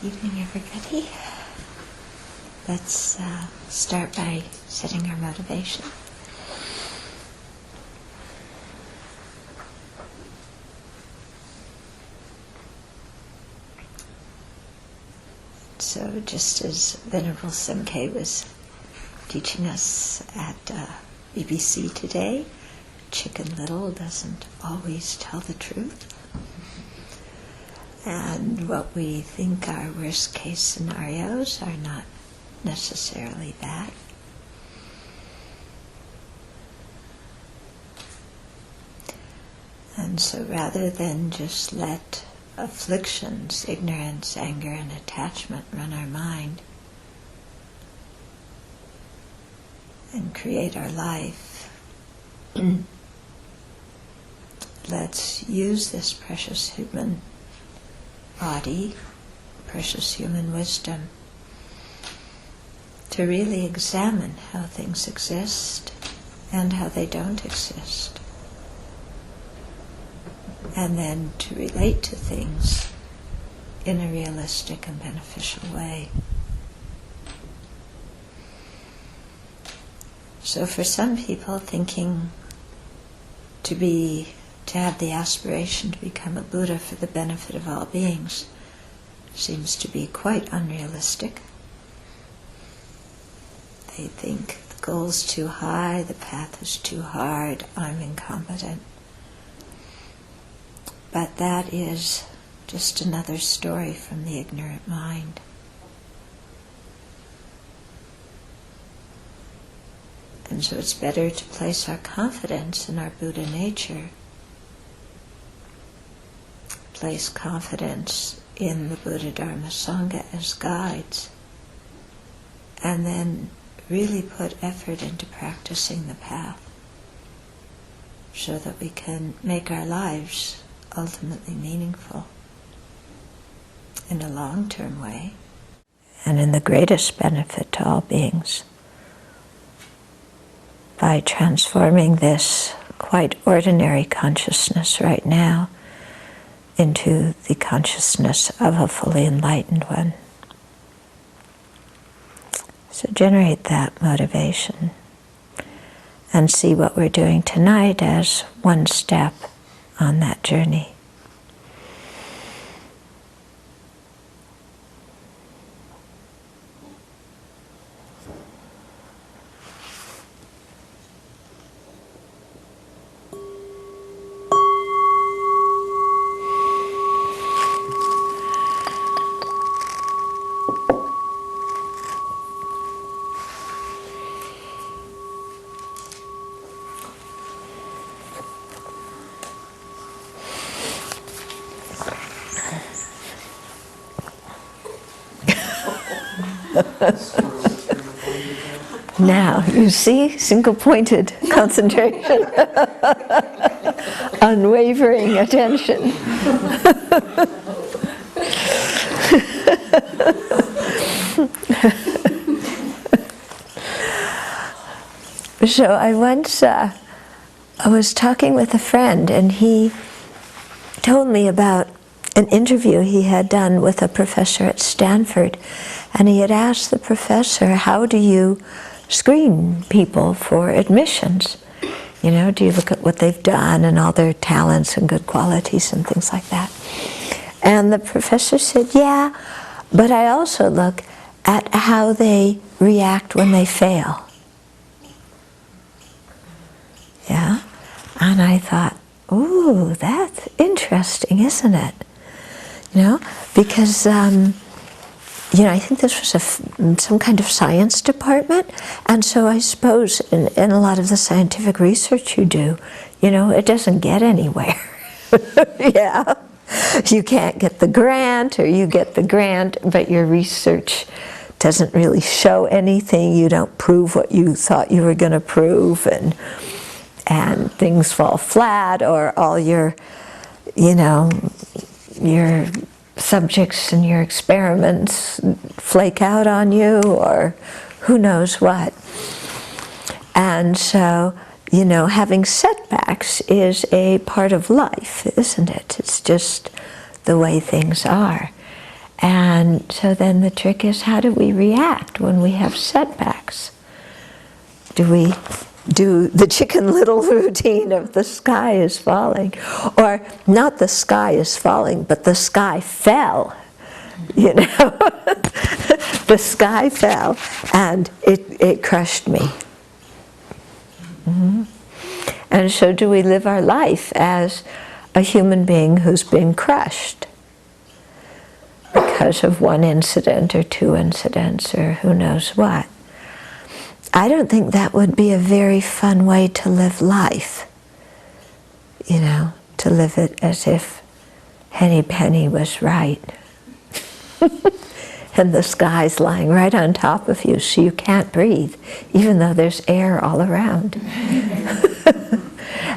Evening, everybody. Let's start by setting our motivation. So just as Venerable Semke was teaching us at BBC today, Chicken Little doesn't always tell the truth. And what we think are worst case scenarios are not necessarily that. And so rather than just let afflictions, ignorance, anger, and attachment run our mind and create our life, let's use this precious human body, precious human wisdom, to really examine how things exist and how they don't exist, and then to relate to things in a realistic and beneficial way. So for some people, thinking to have the aspiration to become a Buddha for the benefit of all beings seems to be quite unrealistic. They think the goal's too high, the path is too hard, I'm incompetent. But that is just another story from the ignorant mind. And so it's better to place our confidence in our Buddha nature, place confidence in the Buddha, Dharma, Sangha as guides, and then really put effort into practicing the path so that we can make our lives ultimately meaningful in a long-term way and in the greatest benefit to all beings by transforming this quite ordinary consciousness right now into the consciousness of a fully enlightened one. So generate that motivation and see what we're doing tonight as one step on that journey. Now, you see, single-pointed concentration, unwavering attention. So I was talking with a friend, and he told me about an interview he had done with a professor at Stanford, and he had asked the professor, how do you screen people for admissions? You know, do you look at what they've done and all their talents and good qualities and things like that? And the professor said, yeah, but I also look at how they react when they fail. Yeah? And I thought, ooh, that's interesting, isn't it? You know, because I think this was some kind of science department, and so I suppose in a lot of the scientific research you do, it doesn't get anywhere. Yeah, you can't get the grant, or you get the grant, but your research doesn't really show anything. You don't prove what you thought you were going to prove, and things fall flat, or all your subjects and your experiments flake out on you, or who knows what. And so, having setbacks is a part of life, isn't it? It's just the way things are. And so then the trick is, how do we react when we have setbacks? Do we do the Chicken Little routine of the sky is falling? Or not the sky is falling, but the sky fell, you know? The sky fell and it crushed me. Mm-hmm. And so do we live our life as a human being who's been crushed because of one incident or two incidents or who knows what? I don't think that would be a very fun way to live life, you know, to live it as if Henny Penny was right. And the sky's lying right on top of you, so you can't breathe, even though there's air all around.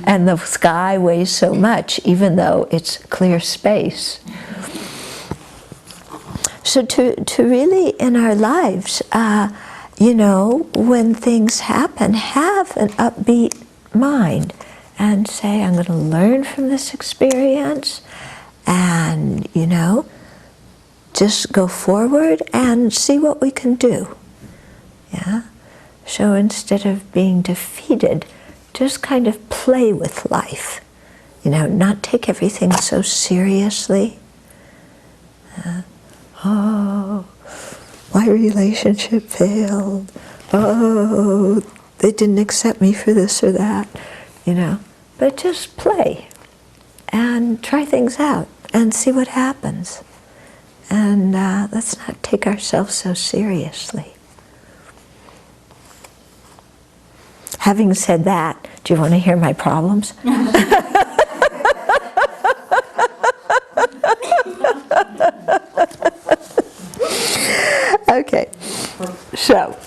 And the sky weighs so much, even though it's clear space. So to really, in our lives, you know, when things happen, have an upbeat mind and say, I'm going to learn from this experience and, you know, just go forward and see what we can do. Yeah? So instead of being defeated, just kind of play with life. You know, not take everything so seriously. Oh, my relationship failed. Oh, they didn't accept me for this or that. You know, but just play and try things out and see what happens. And let's not take ourselves so seriously. Having said that, do you want to hear my problems? Okay, so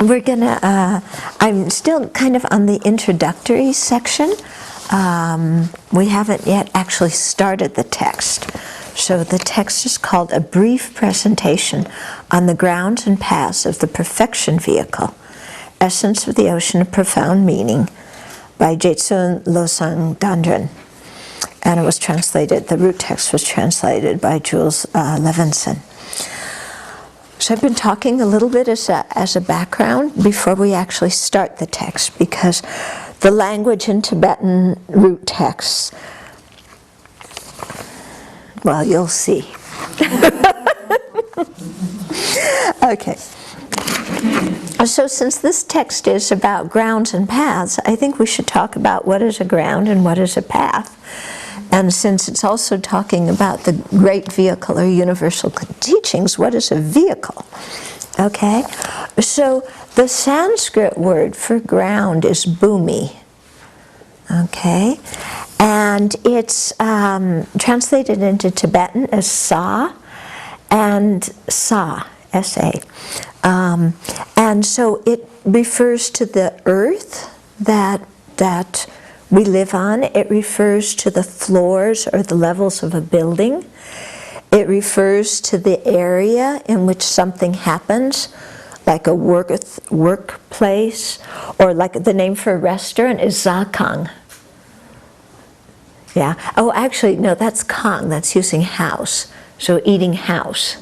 we're gonna, I'm still kind of on the introductory section. We haven't yet actually started the text. So the text is called A Brief Presentation on the Grounds and Paths of the Perfection Vehicle, Essence of the Ocean of Profound Meaning by Jetsun Losang Dandren. And it was translated, the root text was translated by Jules Levinson. So I've been talking a little bit as a background before we actually start the text, because the language in Tibetan root texts, well, you'll see. Okay. So since this text is about grounds and paths, I think we should talk about what is a ground and what is a path. And since it's also talking about the great vehicle or universal teachings, what is a vehicle? Okay? So the Sanskrit word for ground is bhumi. Okay? And it's translated into Tibetan as sa and sa, S-A. And so it refers to the earth that we live on. It refers to the floors or the levels of a building. It refers to the area in which something happens, like a workplace, or like the name for a restaurant is zakang. Yeah. Oh, actually, no, that's kang. That's using house. So eating house.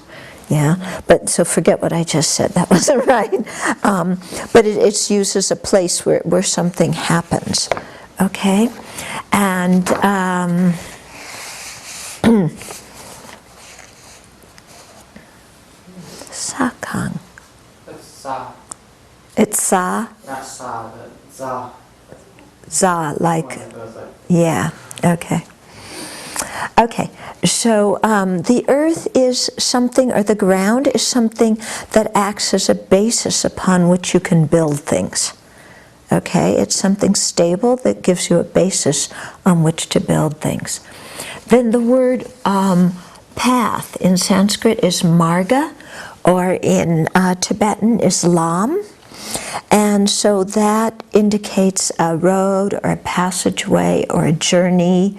Yeah. But so forget what I just said. That wasn't right. But it's used as a place where something happens. Okay. And sakang. It's sa. It's sa. Not sa, but za. Za, like. One that goes like. Yeah, okay. Okay, so the earth is something, or the ground is something that acts as a basis upon which you can build things. Okay, it's something stable that gives you a basis on which to build things. Then the word path in Sanskrit is marga, or in Tibetan is lam. And so that indicates a road or a passageway or a journey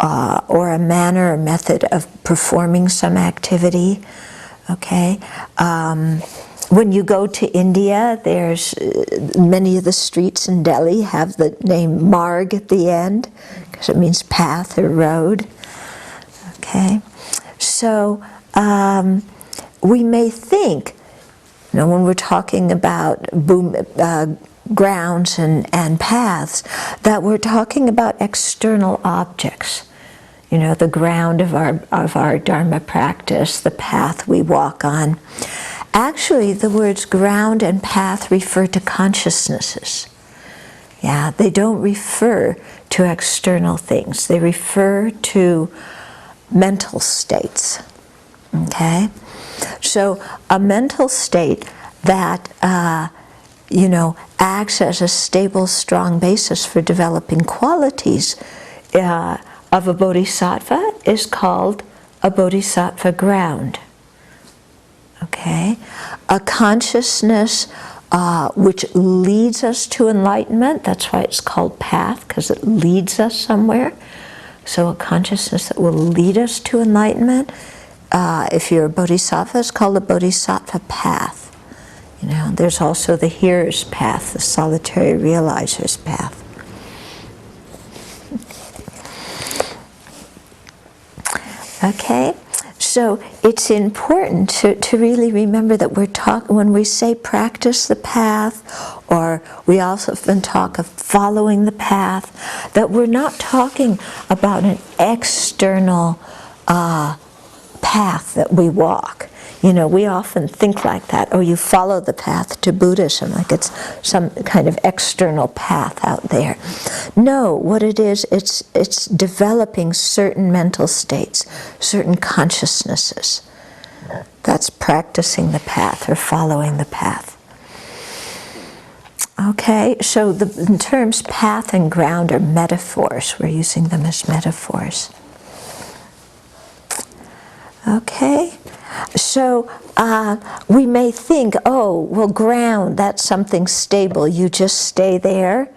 or a manner or method of performing some activity. Okay. When you go to India, there's many of the streets in Delhi have the name Marg at the end because it means path or road. Okay. So we may think, when we're talking about grounds and paths, that we're talking about external objects. The ground of our Dharma practice, the path we walk on. Actually, the words ground and path refer to consciousnesses. Yeah, they don't refer to external things. They refer to mental states. Okay? So a mental state that acts as a stable, strong basis for developing qualities of a bodhisattva is called a bodhisattva ground. Okay? A consciousness which leads us to enlightenment, that's why it's called path, because it leads us somewhere. So a consciousness that will lead us to enlightenment, if you're a bodhisattva, it's called a bodhisattva path. There's also the hearer's path, the solitary realizer's path. Okay, so it's important to really remember that when we say practice the path, or we often talk of following the path, that we're not talking about an external path that we walk. We often think like that. Oh, you follow the path to Buddhism, like it's some kind of external path out there. No, what it is, it's developing certain mental states, certain consciousnesses. That's practicing the path or following the path. Okay, so the terms path and ground are metaphors. We're using them as metaphors. Okay, so we may think, oh, well, ground, that's something stable. You just stay there,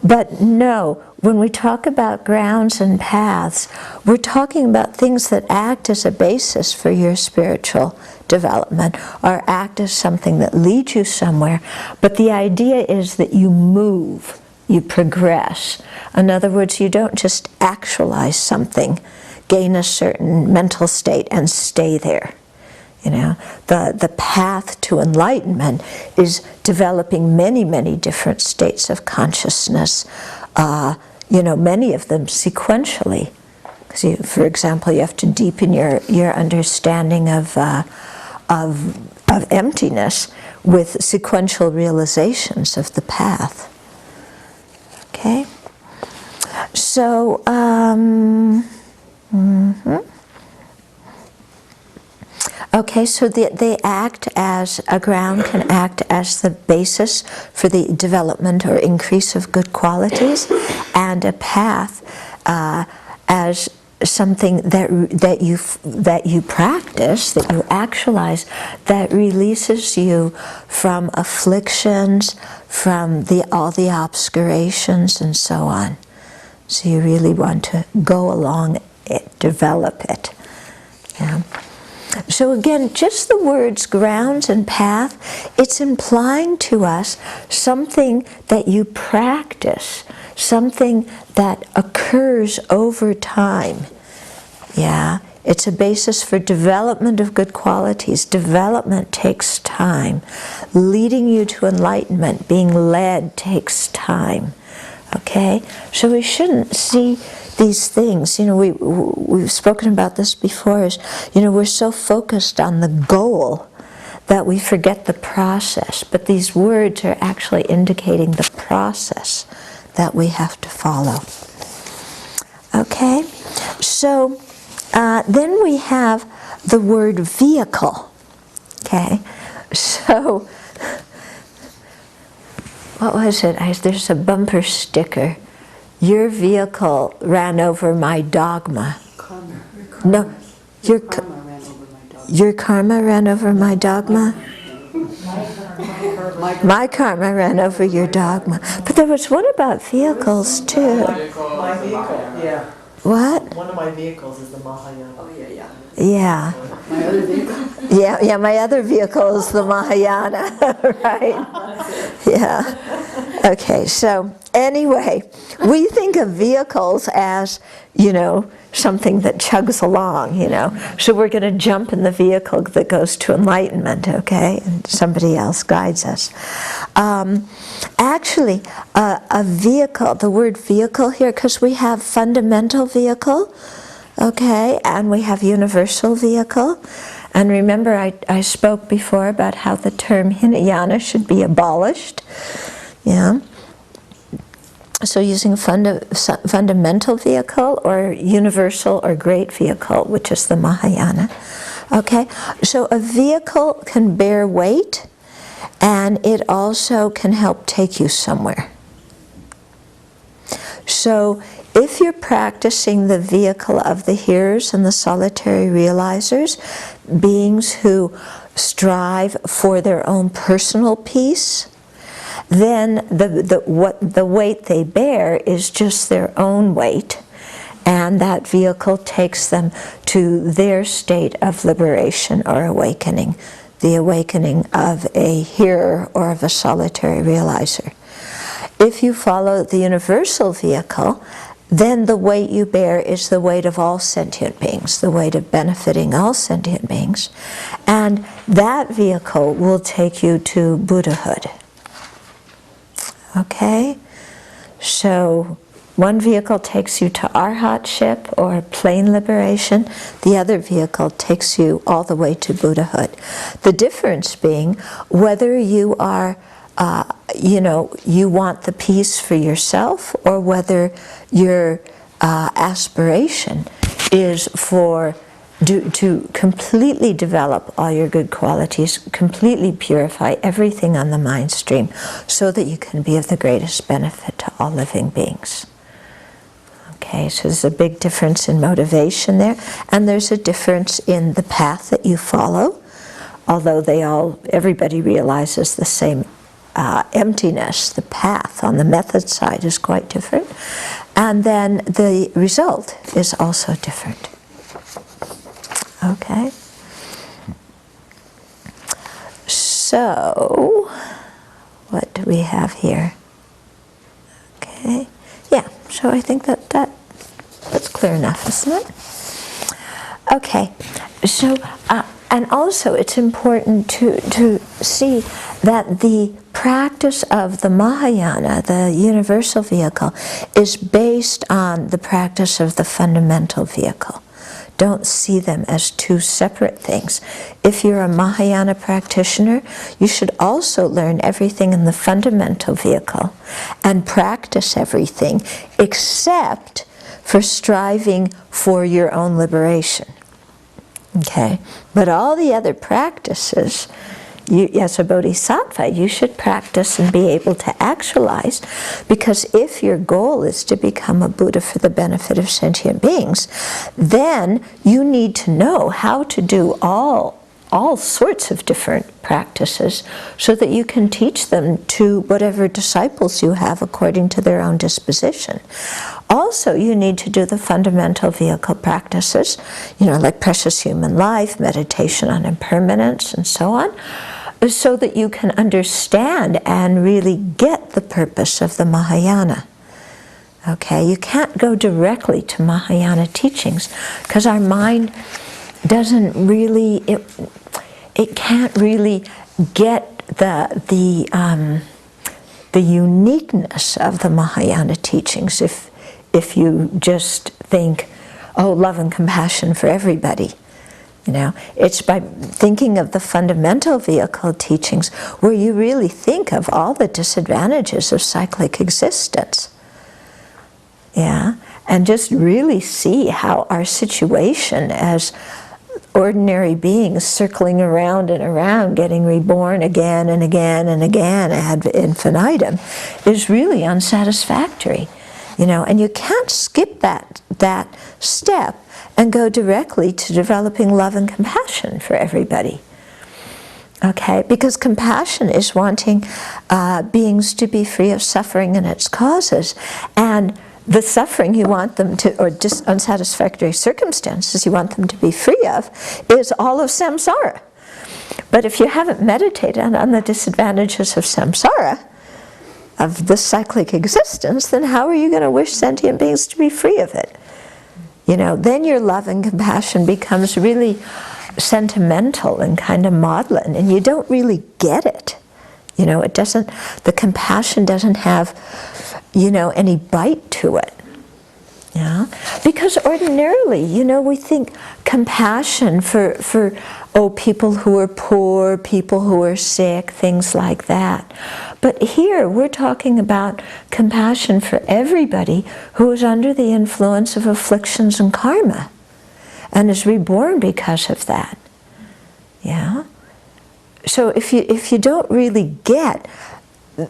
But no, when we talk about grounds and paths, we're talking about things that act as a basis for your spiritual development or act as something that leads you somewhere. But the idea is that you move, you progress. In other words, you don't just actualize something, gain a certain mental state and stay there. The path to enlightenment is developing many, many different states of consciousness, many of them sequentially. Because for example, you have to deepen your understanding of emptiness with sequential realizations of the path. Okay? So, okay, so they act as, a ground can act as the basis for the development or increase of good qualities, and a path as something that you practice, that you actualize, that releases you from afflictions, from all the obscurations and so on. So you really want to go along it, develop it. Yeah. So again, just the words grounds and path, it's implying to us something that you practice, something that occurs over time. Yeah, it's a basis for development of good qualities. Development takes time. Leading you to enlightenment, being led, takes time. Okay? So we shouldn't see these things, we've spoken about this before, is, we're so focused on the goal that we forget the process. But these words are actually indicating the process that we have to follow. Okay? So then we have the word vehicle. Okay? So, what was it? There's a bumper sticker. Your vehicle ran over my dogma. Karma. No, your karma ran over my dogma? My karma ran over your dogma. But there was one about vehicles too. My vehicle, yeah. What? One of my vehicles is the Mahayana. Oh, yeah. Yeah. My other vehicle? Yeah, my other vehicle is the Mahayana, right? Yeah. Okay, so anyway, we think of vehicles as, something that chugs along, So we're going to jump in the vehicle that goes to enlightenment, okay? And somebody else guides us. Actually, a vehicle, the word vehicle here, because we have fundamental vehicle, okay, and we have universal vehicle. And remember, I spoke before about how the term Hinayana should be abolished. Yeah. So using fundamental vehicle or universal or great vehicle, which is the Mahayana. Okay, so a vehicle can bear weight, and it also can help take you somewhere. So if you're practicing the vehicle of the hearers and the solitary realizers, beings who strive for their own personal peace, then the weight they bear is just their own weight, and that vehicle takes them to their state of liberation or awakening, the awakening of a hearer or of a solitary realizer. If you follow the universal vehicle, then the weight you bear is the weight of all sentient beings, the weight of benefiting all sentient beings, and that vehicle will take you to Buddhahood. Okay, so one vehicle takes you to arhatship or plain liberation. The other vehicle takes you all the way to Buddhahood. The difference being whether you are, you want the peace for yourself, or whether your aspiration is to completely develop all your good qualities, completely purify everything on the mind stream, so that you can be of the greatest benefit to all living beings. Okay, so there's a big difference in motivation there, and there's a difference in the path that you follow, although everybody realizes the same emptiness. The path on the method side is quite different, and then the result is also different. Okay, so what do we have here? Okay, yeah, so I think that's clear enough, isn't it? Okay, so, and also it's important to see that the practice of the Mahayana, the universal vehicle, is based on the practice of the fundamental vehicle. Don't see them as two separate things. If you're a Mahayana practitioner, you should also learn everything in the fundamental vehicle and practice everything except for striving for your own liberation. Okay? But all the other practices, as a bodhisattva, you should practice and be able to actualize, because if your goal is to become a Buddha for the benefit of sentient beings, then you need to know how to do all sorts of different practices so that you can teach them to whatever disciples you have according to their own disposition. Also, you need to do the fundamental vehicle practices, like precious human life, meditation on impermanence, and so on, so that you can understand and really get the purpose of the Mahayana. Okay, you can't go directly to Mahayana teachings because our mind doesn't really, it can't really get the uniqueness of the Mahayana teachings if you just think, oh, love and compassion for everybody. It's by thinking of the fundamental vehicle teachings where you really think of all the disadvantages of cyclic existence. Yeah, and just really see how our situation as ordinary beings circling around and around, getting reborn again and again and again ad infinitum, is really unsatisfactory. And you can't skip that step and go directly to developing love and compassion for everybody. Okay, because compassion is wanting beings to be free of suffering and its causes, and the suffering you want them to, or just unsatisfactory circumstances you want them to be free of, is all of samsara. But if you haven't meditated on the disadvantages of samsara, of the cyclic existence, then how are you going to wish sentient beings to be free of it? You know, then your love and compassion becomes really sentimental and kind of maudlin, and you don't really get it. You know, it doesn't, the compassion doesn't have, you know, any bite to it. Yeah, because ordinarily, you know, we think compassion for people who are poor, people who are sick, things like that. But here we're talking about compassion for everybody who is under the influence of afflictions and karma and is reborn because of that. Yeah. So if you don't really get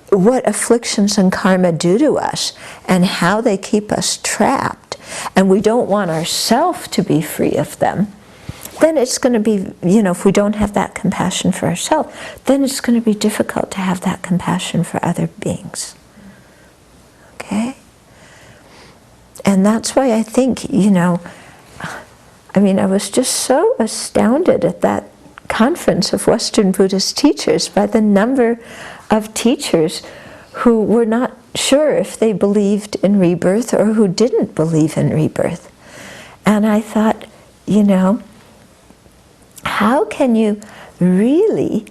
what afflictions and karma do to us and how they keep us trapped, and we don't want ourselves to be free of them, then it's going to be, you know, if we don't have that compassion for ourselves, then it's going to be difficult to have that compassion for other beings. Okay? And that's why I think, you know, I mean, I was just so astounded at that conference of Western Buddhist teachers by the number of teachers who were not sure if they believed in rebirth or who didn't believe in rebirth. And I thought, you know, how can you really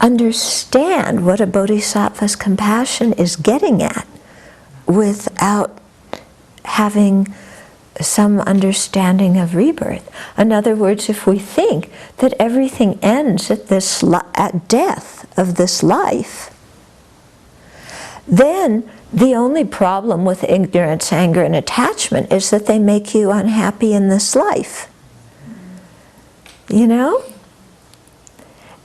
understand what a bodhisattva's compassion is getting at without having some understanding of rebirth? In other words, if we think that everything ends at at death of this life, then the only problem with ignorance, anger, and attachment is that they make you unhappy in this life. You know?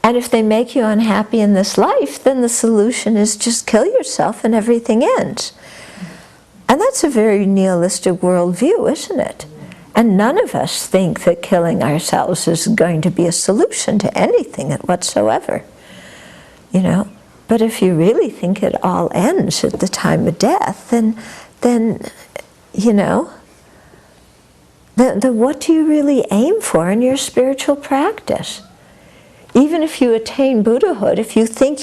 And if they make you unhappy in this life, then the solution is just kill yourself and everything ends. And that's a very nihilistic worldview, isn't it? And none of us think that killing ourselves is going to be a solution to anything whatsoever. You know? But if you really think it all ends at the time of death, then you know, then what do you really aim for in your spiritual practice? Even if you attain Buddhahood, if you think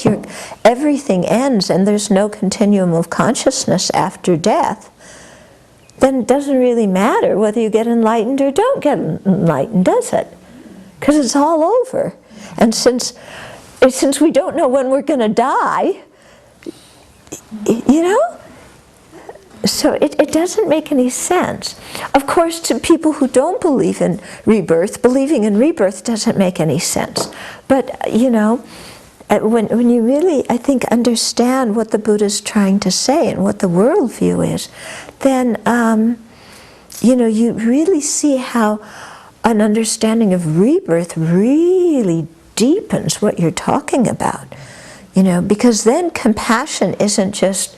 everything ends and there's no continuum of consciousness after death, then it doesn't really matter whether you get enlightened or don't get enlightened, does it? Because it's all over. And since we don't know when we're going to die, you know, so it doesn't make any sense. Of course, to people who don't believe in rebirth, believing in rebirth doesn't make any sense. But, you know, when you really, I think, understand what the Buddha is trying to say and what the worldview is, then, you know, you really see how an understanding of rebirth really deepens what you're talking about. You know, because then compassion isn't just,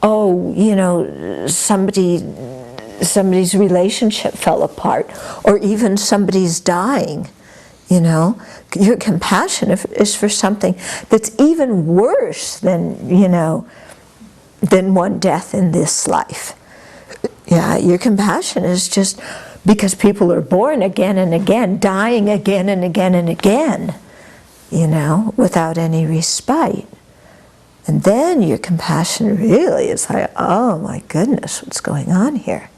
oh, you know, somebody's relationship fell apart, or even somebody's dying, you know. Your compassion is for something that's even worse than, you know, than one death in this life. Yeah, your compassion is just because people are born again and again, dying again and again and again, you know, without any respite. And then your compassion really is like, oh my goodness, what's going on here?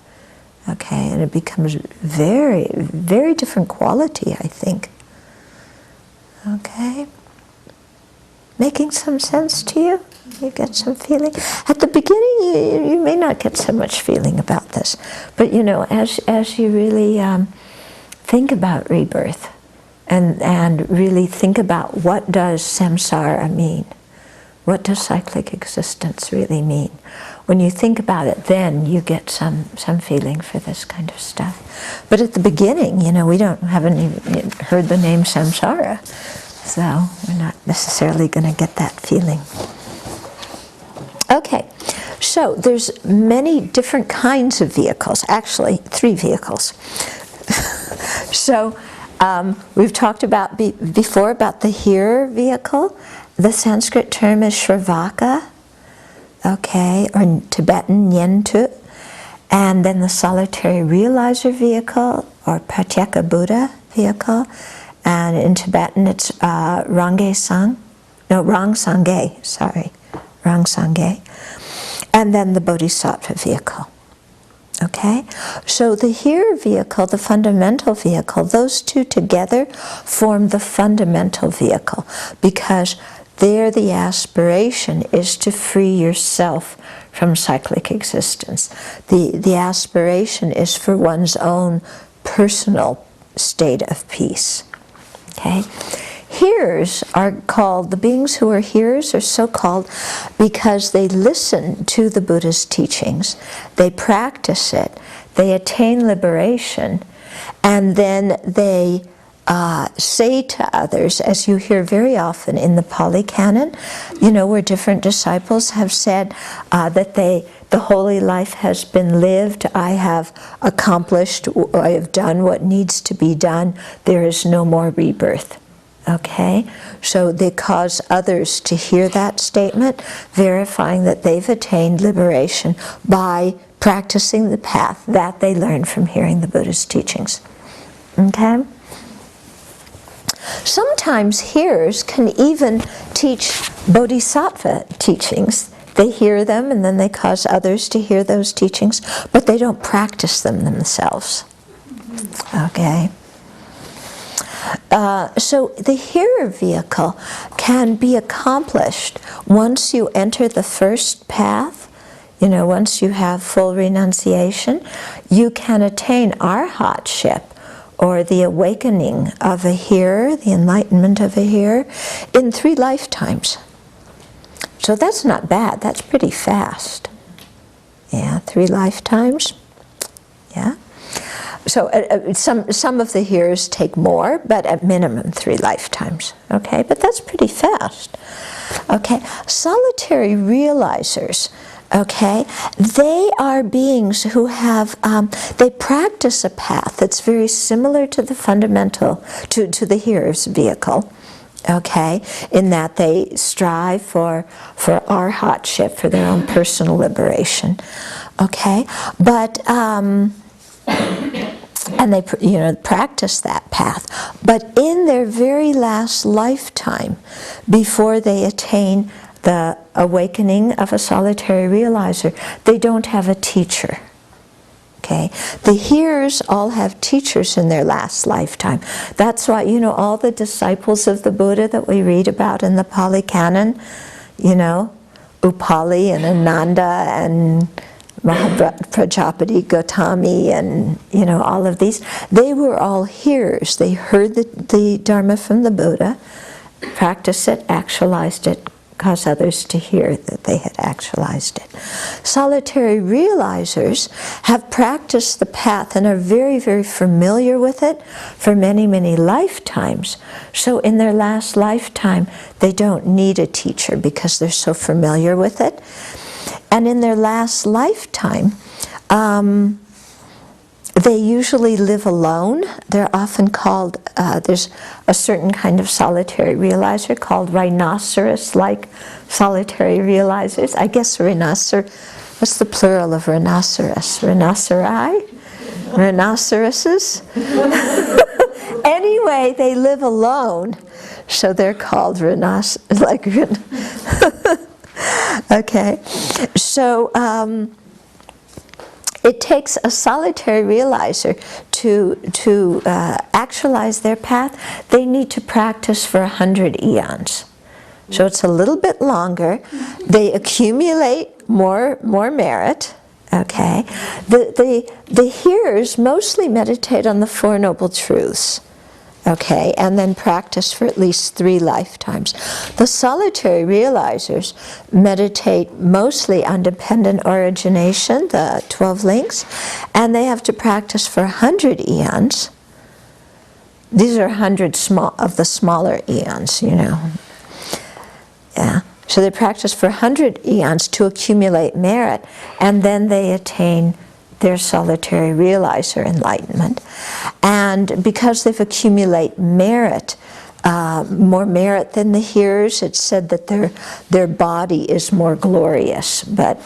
Okay, and it becomes very, very different quality, I think. Okay? Making some sense to you? You get some feeling? At the beginning, you may not get so much feeling about this. But you know, as you really think about rebirth, and really think about what does samsara mean? What does cyclic existence really mean? When you think about it, then you get some feeling for this kind of stuff. But at the beginning, you know, we haven't even heard the name samsara, so we're not necessarily going to get that feeling. Okay, so there's many different kinds of vehicles, actually 3 vehicles. So we've talked about before about the hearer vehicle. The Sanskrit term is Shravaka, okay, or in Tibetan Nyentu, and then the solitary realizer vehicle, or Pratyeka Buddha vehicle, and in Tibetan it's Rangge Sangye, sorry. Rangsange, and then the Bodhisattva vehicle. Okay? So the hearer vehicle, the fundamental vehicle, those two together form the fundamental vehicle, because there the aspiration is to free yourself from cyclic existence. The aspiration is for one's own personal state of peace. Okay? Hearers are called, the beings who are hearers are so called because they listen to the Buddha's teachings, they practice it, they attain liberation, and then they say to others, as you hear very often in the Pali Canon, you know, where different disciples have said that the holy life has been lived, I have accomplished, I have done what needs to be done, there is no more rebirth. Okay, so they cause others to hear that statement, verifying that they've attained liberation by practicing the path that they learned from hearing the Buddha's teachings. Okay? Sometimes hearers can even teach bodhisattva teachings. They hear them and then they cause others to hear those teachings, but they don't practice them themselves. Okay? So the hearer vehicle can be accomplished once you enter the first path. You know, once you have full renunciation, you can attain arhatship, or the awakening of a hearer, the enlightenment of a hearer, in 3 lifetimes. So that's not bad, that's pretty fast. Yeah, 3 lifetimes. Yeah. So some of the hearers take more, but at minimum 3 lifetimes. Okay, but that's pretty fast. Okay, solitary realizers. Okay, they are beings who have, they practice a path that's very similar to the fundamental, to the hearer's vehicle. Okay, in that they strive for arhatship, for their own personal liberation. Okay, but and they, you know, practice that path. But in their very last lifetime, before they attain the awakening of a solitary realizer, they don't have a teacher. Okay? The hearers all have teachers in their last lifetime. That's why, you know, all the disciples of the Buddha that we read about in the Pali Canon, you know, Upali and Ananda and Prajapati, Gautami, and, you know, all of these, they were all hearers. They heard the Dharma from the Buddha, practiced it, actualized it, caused others to hear that they had actualized it. Solitary realizers have practiced the path and are very, very familiar with it for many, many lifetimes. So in their last lifetime, they don't need a teacher because they're so familiar with it. And in their last lifetime, they usually live alone. They're often called, there's a certain kind of solitary realizer called rhinoceros-like solitary realizers. I guess what's the plural of rhinoceros? Rhinoceri? Rhinoceroses? Anyway, they live alone, so they're called Okay, so it takes a solitary realizer to actualize their path. They need to practice for 100 eons. So it's a little bit longer. They accumulate more merit. Okay, the hearers mostly meditate on the Four Noble Truths. Okay, and then practice for at least 3 lifetimes. The solitary realizers meditate mostly on dependent origination, the 12 links, and they have to practice for 100 eons. These are 100 of the smaller eons, you know. Yeah, so they practice for 100 eons to accumulate merit, and then they attain their solitary realizer enlightenment. And because they've accumulated merit, more merit than the hearers, it's said that their body is more glorious. But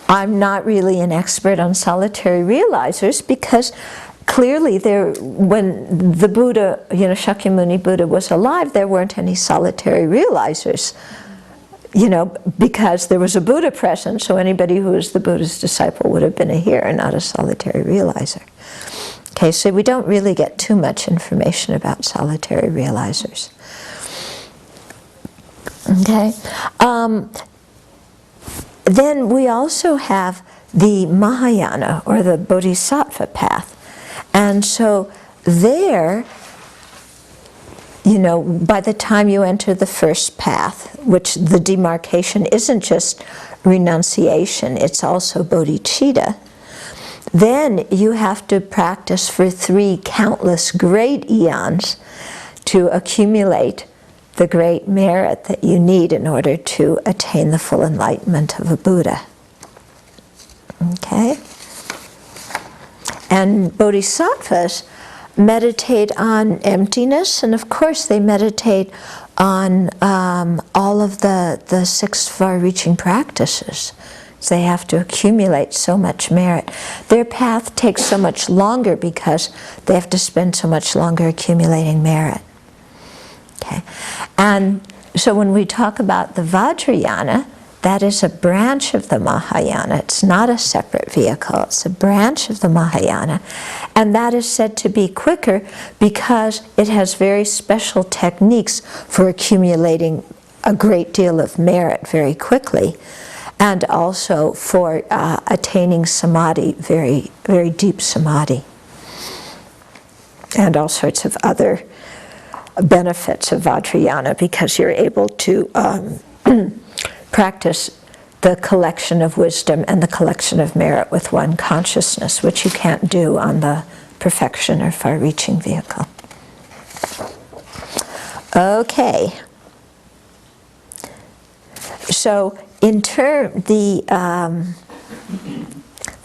I'm not really an expert on solitary realizers, because clearly when the Buddha, you know, Shakyamuni Buddha was alive, there weren't any solitary realizers, because there was a Buddha present, so anybody who was the Buddha's disciple would have been a hearer, not a solitary realizer. Okay, so we don't really get too much information about solitary realizers. Okay, then we also have the Mahayana, or the Bodhisattva path. And so there, by the time you enter the first path, which the demarcation isn't just renunciation, it's also bodhicitta, then you have to practice for 3 countless great eons to accumulate the great merit that you need in order to attain the full enlightenment of a Buddha. Okay? And bodhisattvas meditate on emptiness, and of course they meditate on all of the 6 far-reaching practices. So they have to accumulate so much merit. Their path takes so much longer because they have to spend so much longer accumulating merit. Okay, and so when we talk about the Vajrayana, that is a branch of the Mahayana. It's not a separate vehicle. It's a branch of the Mahayana. And that is said to be quicker because it has very special techniques for accumulating a great deal of merit very quickly, and also for attaining samadhi, very, very deep samadhi, and all sorts of other benefits of Vajrayana, because you're able to practice the collection of wisdom and the collection of merit with one consciousness, which you can't do on the perfection or far-reaching vehicle. Okay. So we're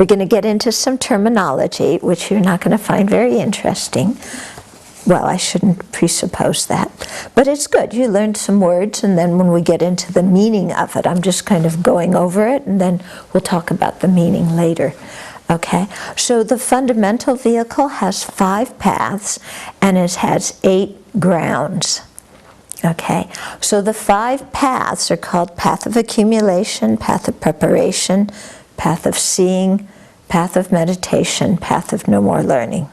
going to get into some terminology, which you're not going to find very interesting. Well, I shouldn't presuppose that. But it's good. You learned some words, and then when we get into the meaning of it, I'm just kind of going over it, and then we'll talk about the meaning later. Okay? So the fundamental vehicle has 5 paths, and it has 8 grounds. Okay? So the 5 paths are called path of accumulation, path of preparation, path of seeing, path of meditation, path of no more learning.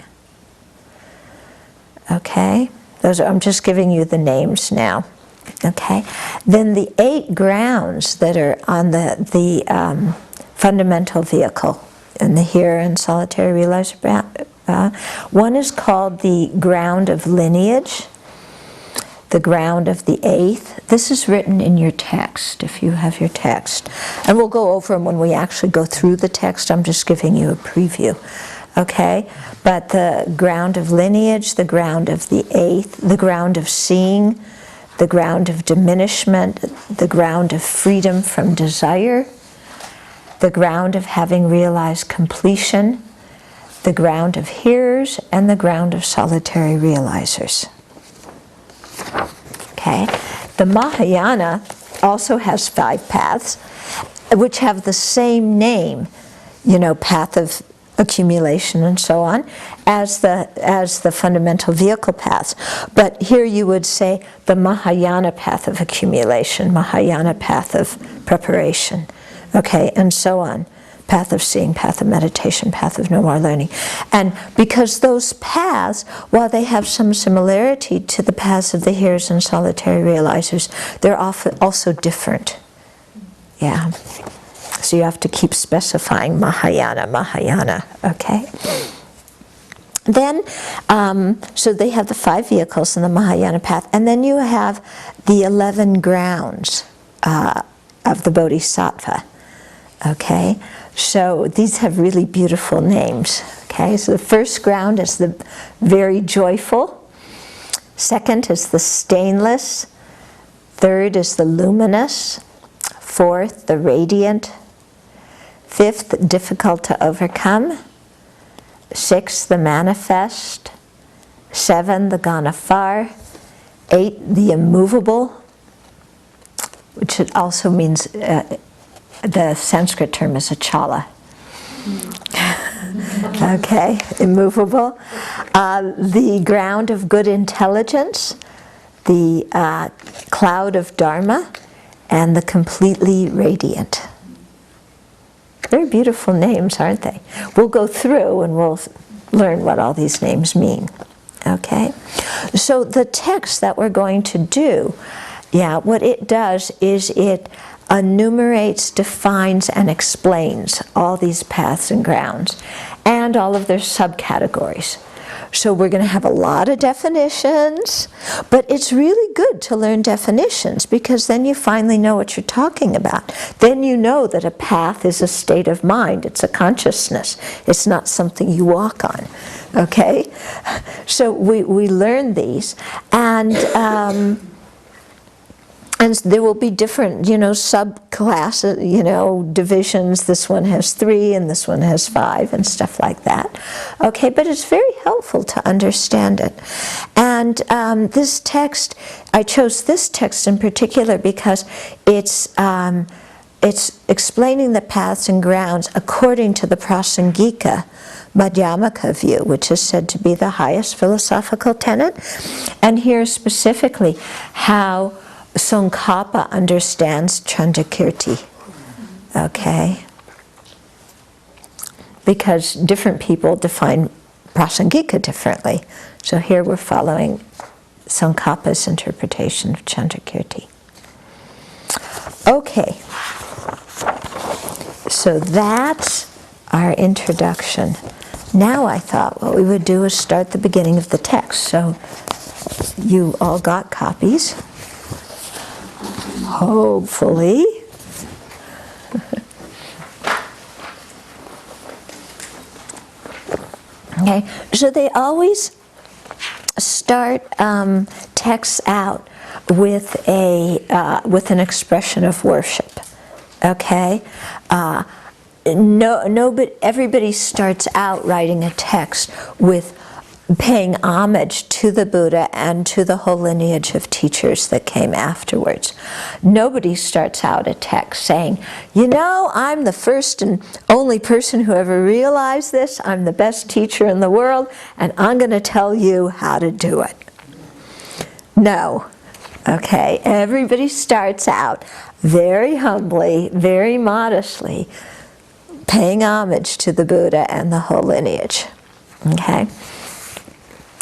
Okay, I'm just giving you the names now. Okay, then the 8 grounds that are on the fundamental vehicle in the hearer and solitary realizer, one is called the ground of lineage, the ground of the 8th. This is written in your text, if you have your text. And we'll go over them when we actually go through the text. I'm just giving you a preview. Okay, but the ground of lineage, the ground of the 8th, the ground of seeing, the ground of diminishment, the ground of freedom from desire, the ground of having realized completion, the ground of hearers, and the ground of solitary realizers. Okay, the Mahayana also has 5 paths, which have the same name, path of accumulation and so on, as the fundamental vehicle paths. But here you would say the Mahayana path of accumulation, Mahayana path of preparation, okay, and so on. Path of seeing, path of meditation, path of no more learning. And because those paths, while they have some similarity to the paths of the hearers and solitary realizers, they're also different. Yeah. So you have to keep specifying Mahayana, Mahayana, okay? Then, so they have the 5 vehicles in the Mahayana path, and then you have the 11 grounds of the Bodhisattva, okay? So these have really beautiful names, okay? So the first ground is the very joyful, second is the stainless, third is the luminous, fourth, the radiant, 5th, difficult to overcome, 6th, the manifest, 7, the gone afar, 8, the immovable, which it also means, the Sanskrit term is achala. Okay, immovable. The ground of good intelligence, the cloud of Dharma, and the completely radiant. Very beautiful names, aren't they? We'll go through and we'll learn what all these names mean. Okay? So the text that we're going to do, what it does is it enumerates, defines, and explains all these paths and grounds and all of their subcategories. So we're going to have a lot of definitions, but it's really good to learn definitions because then you finally know what you're talking about. Then you know that a path is a state of mind. It's a consciousness. It's not something you walk on. Okay? So we learn these, and there will be different, subclasses, divisions. This one has 3 and this one has 5 and stuff like that. Okay, but it's very helpful to understand it. And this text, I chose this text in particular because it's explaining the paths and grounds according to the Prasangika Madhyamaka view, which is said to be the highest philosophical tenet. And here specifically how Tsongkhapa understands Chandrakirti, okay? Because different people define Prasangika differently. So here we're following Tsongkhapa's interpretation of Chandrakirti. Okay, so that's our introduction. Now I thought what we would do is start the beginning of the text. So you all got copies. Hopefully. Okay, so they always start texts out with an expression of worship. Okay, but everybody starts out writing a text with paying homage to the Buddha and to the whole lineage of teachers that came afterwards. Nobody starts out a text saying, I'm the first and only person who ever realized this, I'm the best teacher in the world, and I'm going to tell you how to do it. No. Okay, everybody starts out very humbly, very modestly, paying homage to the Buddha and the whole lineage. Okay?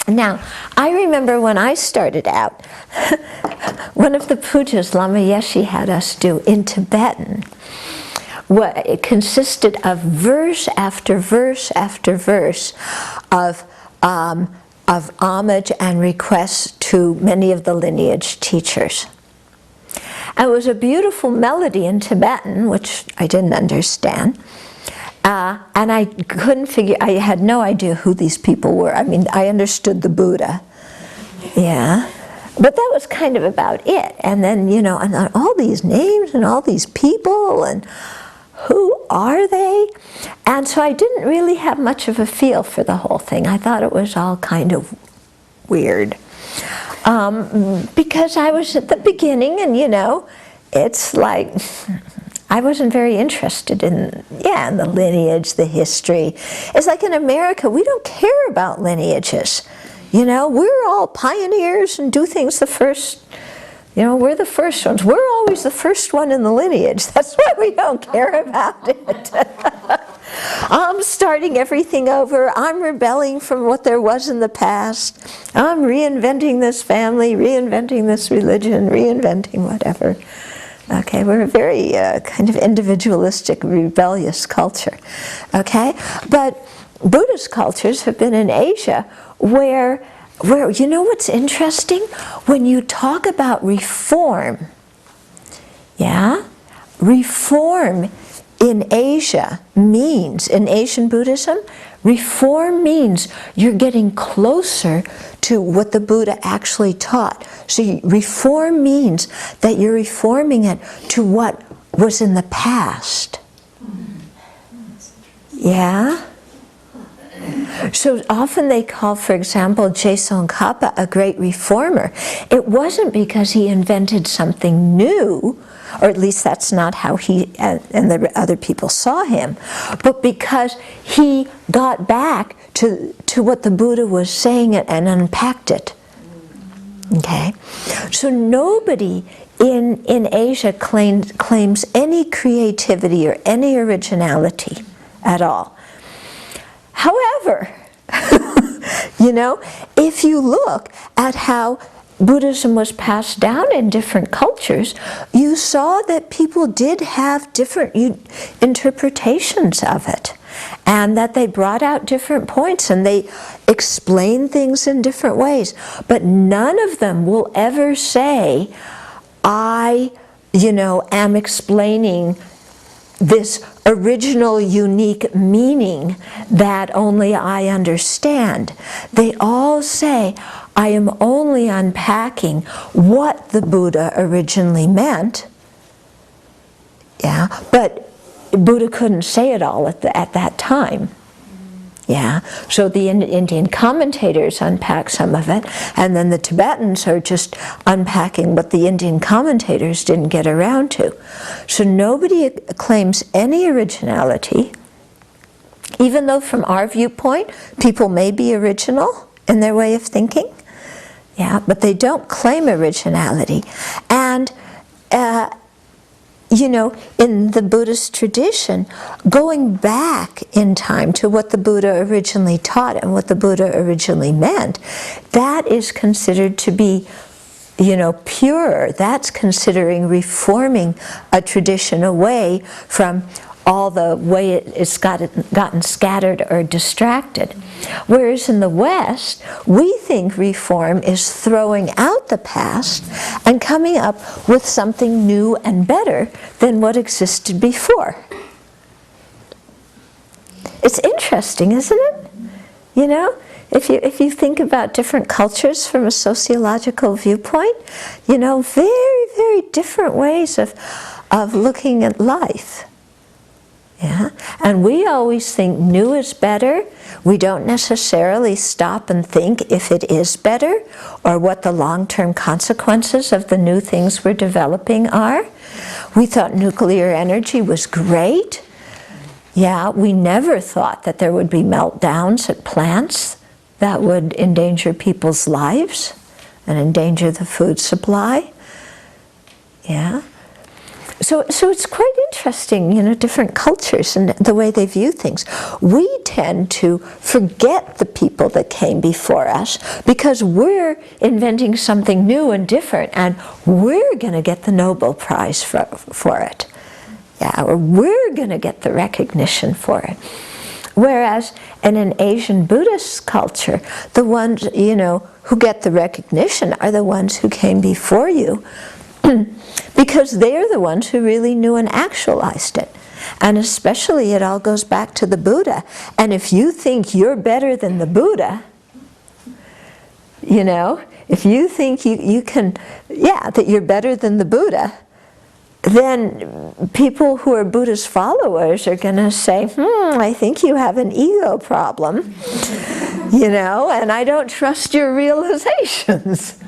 Now, I remember when I started out, one of the pujas Lama Yeshe had us do in Tibetan, it consisted of verse after verse after verse of homage and requests to many of the lineage teachers. And it was a beautiful melody in Tibetan, which I didn't understand. And I couldn't figure, I had no idea who these people were. I mean, I understood the Buddha, but that was kind of about it. And then, and all these names and all these people, and who are they? And so I didn't really have much of a feel for the whole thing. I thought it was all kind of weird. Because I was at the beginning, and it's like, I wasn't very interested in the lineage, the history. It's like in America, we don't care about lineages. We're all pioneers and do things the first, we're the first ones. We're always the first one in the lineage. That's why we don't care about it. I'm starting everything over. I'm rebelling from what there was in the past. I'm reinventing this family, reinventing this religion, reinventing whatever. Okay, we're a very kind of individualistic, rebellious culture. Okay, but Buddhist cultures have been in Asia where what's interesting? When you talk about reform, reform in Asia means, in Asian Buddhism, reform means you're getting closer to what the Buddha actually taught. So reform means that you're reforming it to what was in the past. Yeah? So often they call, for example, Je Tsongkhapa a great reformer. It wasn't because he invented something new, or at least that's not how he and the other people saw him, but because he got back to what the Buddha was saying and unpacked it. Okay? So nobody in Asia claims any creativity or any originality at all. However, you know, if you look at how Buddhism was passed down in different cultures, you saw that people did have different interpretations of it, and that they brought out different points and they explained things in different ways. But none of them will ever say, I, you know, am explaining this original, unique meaning that only I understand. They all say, I am only unpacking what the Buddha originally meant. Yeah, but Buddha couldn't say it all at that time. Yeah, so the Indian commentators unpack some of it, and then the Tibetans are just unpacking what the Indian commentators didn't get around to. So nobody claims any originality, even though from our viewpoint, people may be original in their way of thinking. Yeah, but they don't claim originality. And you know, in the Buddhist tradition, going back in time to what the Buddha originally taught and what the Buddha originally meant, that is considered to be, you know, pure. That's considering reforming a tradition away from all the way it's gotten scattered or distracted. Whereas in the West, we think reform is throwing out the past and coming up with something new and better than what existed before. It's interesting, isn't it? You know, if you think about different cultures from a sociological viewpoint, you know, very, very different ways of looking at life. Yeah, and we always think new is better. We don't necessarily stop and think if it is better or what the long-term consequences of the new things we're developing are. We thought nuclear energy was great. Yeah, we never thought that there would be meltdowns at plants that would endanger people's lives and endanger the food supply. Yeah. So it's quite interesting, you know, different cultures and the way they view things. We tend to forget the people that came before us because we're inventing something new and different, and we're going to get the Nobel Prize for it. Yeah, or we're going to get the recognition for it. Whereas in an Asian Buddhist culture, the ones, you know, who get the recognition are the ones who came before you, because they're the ones who really knew and actualized it. And especially it all goes back to the Buddha. And if you think you're better than the Buddha, you know, if you think you can, yeah, that you're better than the Buddha, then people who are Buddha's followers are going to say, I think you have an ego problem, you know, and I don't trust your realizations.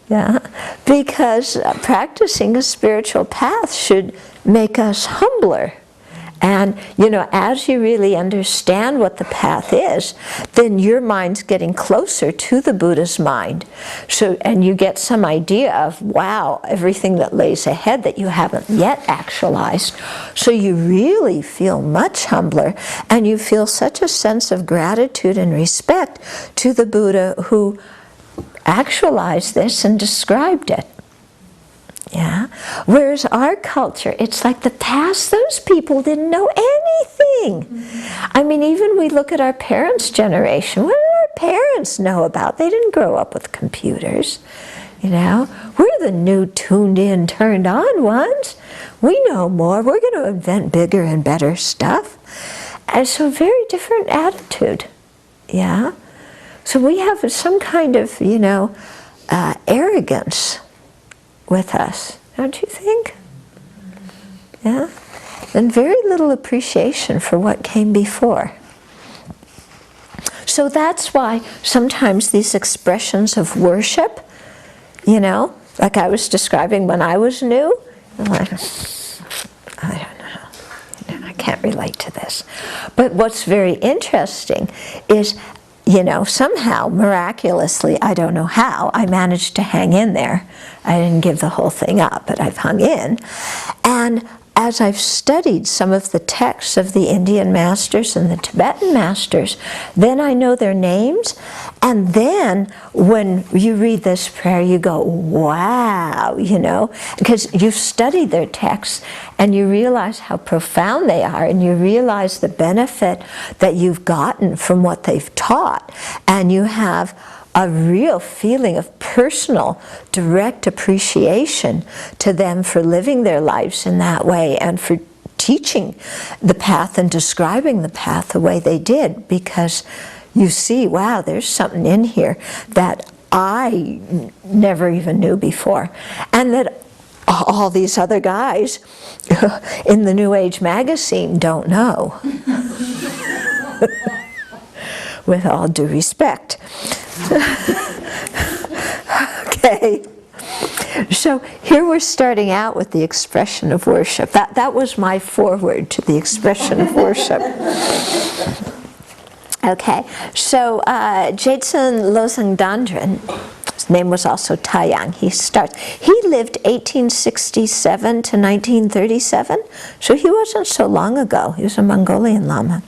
Yeah, because practicing a spiritual path should make us humbler. And, you know, as you really understand what the path is, then your mind's getting closer to the Buddha's mind. So, and you get some idea of, wow, everything that lays ahead that you haven't yet actualized. So you really feel much humbler, and you feel such a sense of gratitude and respect to the Buddha who actualized this and described it. Yeah. Whereas our culture, it's like the past, those people didn't know anything. I mean, even we look at our parents' generation, what did our parents know about? They didn't grow up with computers. You know, we're the new tuned in, turned on ones. We know more. We're going to invent bigger and better stuff. And so very different attitude. Yeah. So we have some kind of, you know, arrogance with us, don't you think? Yeah? And very little appreciation for what came before. So that's why sometimes these expressions of worship, you know, like I was describing when I was new, I'm like, I don't know, I can't relate to this. But what's very interesting is somehow, miraculously, I don't know how, I managed to hang in there. I didn't give the whole thing up, but I've hung in. And as I've studied some of the texts of the Indian masters and the Tibetan masters, then I know their names. And then when you read this prayer, you go, wow, because you've studied their texts and you realize how profound they are, and you realize the benefit that you've gotten from what they've taught. And you have a real feeling of personal, direct appreciation to them for living their lives in that way and for teaching the path and describing the path the way they did, because you see, wow, there's something in here that I never even knew before, and that all these other guys in the New Age magazine don't know. With all due respect. Okay, so here we're starting out with the expression of worship. That was my foreword to the expression of worship. Okay, so Jetsun Losang Dandren, his name was also Taiyang. He lived 1867 to 1937, so he wasn't so long ago. He was a Mongolian Lama.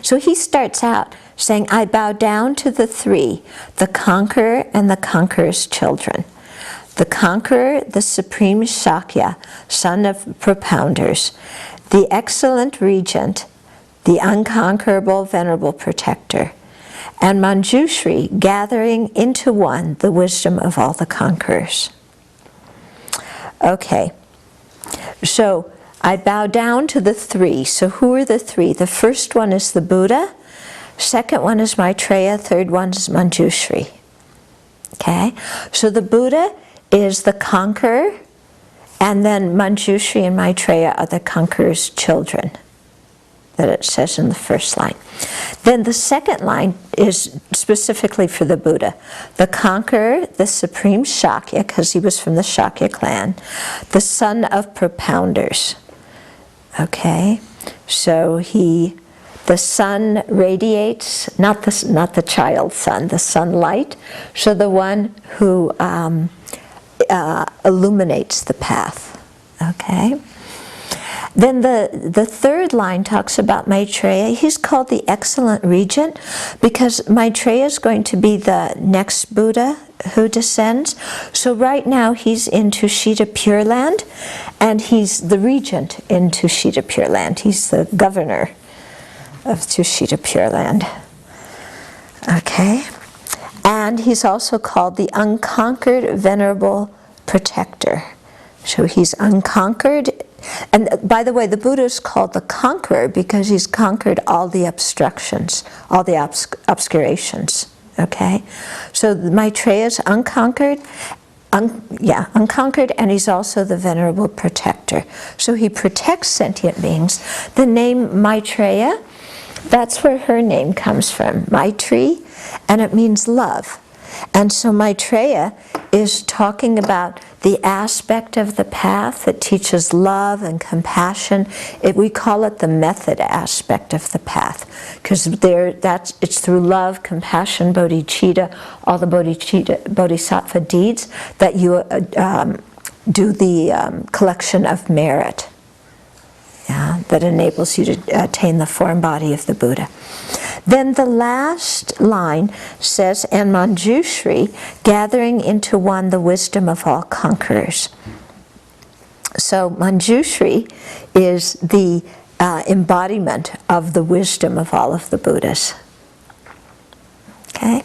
So he starts out saying, I bow down to the three, the conqueror and the conqueror's children. The conqueror, the supreme Shakya, son of propounders, the excellent regent, the unconquerable venerable protector, and Manjushri, gathering into one the wisdom of all the conquerors. Okay, so I bow down to the three. So who are the three? The first one is the Buddha, second one is Maitreya, third one is Manjushri. Okay, so the Buddha is the conqueror, and then Manjushri and Maitreya are the conqueror's children, that it says in the first line. Then the second line is specifically for the Buddha. The conqueror, the supreme Shakya, because he was from the Shakya clan, the son of propounders. Okay, so the sun radiates, not the child sun, the sunlight, so the one who illuminates the path. Okay. Then the third line talks about Maitreya. He's called the excellent regent because Maitreya is going to be the next Buddha who descends. So right now he's in Tushita Pure Land, and he's the regent in Tushita Pure Land. He's the governor of Tushita Pure Land. Okay. And he's also called the unconquered venerable protector. So he's unconquered. And by the way, the Buddha is called the conqueror because he's conquered all the obstructions, all the obscurations. Okay? So Maitreya is unconquered, unconquered, and he's also the venerable protector. So he protects sentient beings. The name Maitreya, that's where her name comes from, Maitri, and it means love. And so Maitreya is talking about the aspect of the path that teaches love and compassion. We call it the method aspect of the path, because it's through love, compassion, bodhicitta, all the bodhisattva deeds that you do the collection of merit. That enables you to attain the form body of the Buddha. Then the last line says, and Manjushri, gathering into one the wisdom of all conquerors. So Manjushri is the embodiment of the wisdom of all of the Buddhas. Okay?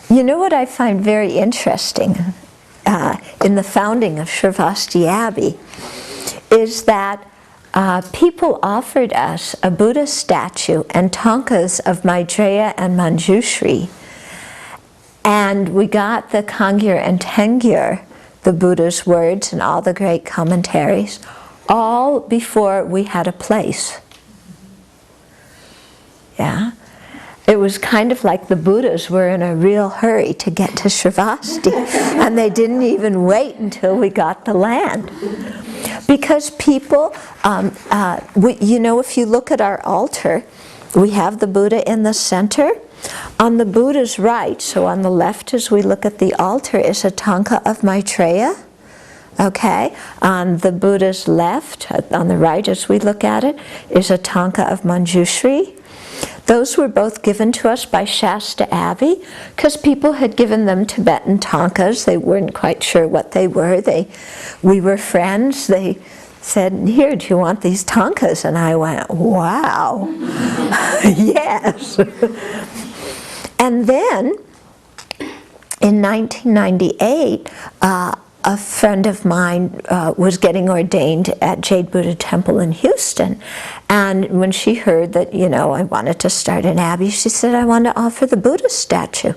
You know what I find very interesting in the founding of Sravasti Abbey is that people offered us a Buddha statue and tankas of Maitreya and Manjushri, and we got the Kangyur and Tengyur, the Buddha's words and all the great commentaries, all before we had a place. Yeah? It was kind of like the Buddhas were in a real hurry to get to Sravasti, and they didn't even wait until we got the land. Because people, if you look at our altar, we have the Buddha in the center. On the Buddha's right, so on the left as we look at the altar, is a tanka of Maitreya. Okay, on the Buddha's left, on the right as we look at it, is a tanka of Manjushri. Those were both given to us by Shasta Abbey, because people had given them Tibetan tankas. They weren't quite sure what they were. We were friends. They said, "Here, do you want these tankas?" And I went, "Wow, yes." And then, in 1998, a friend of mine was getting ordained at Jade Buddha Temple in Houston. And when she heard that, I wanted to start an abbey, she said, "I want to offer the Buddha statue."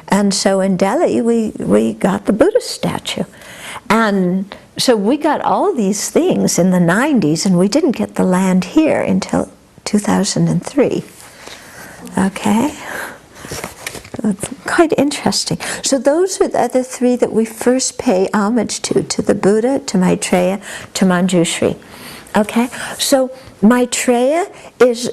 And so in Delhi, we got the Buddha statue. And so we got all these things in the 90s, and we didn't get the land here until 2003. Okay? It's quite interesting. So those are the other three that we first pay homage to the Buddha, to Maitreya, to Manjushri. Okay? So Maitreya is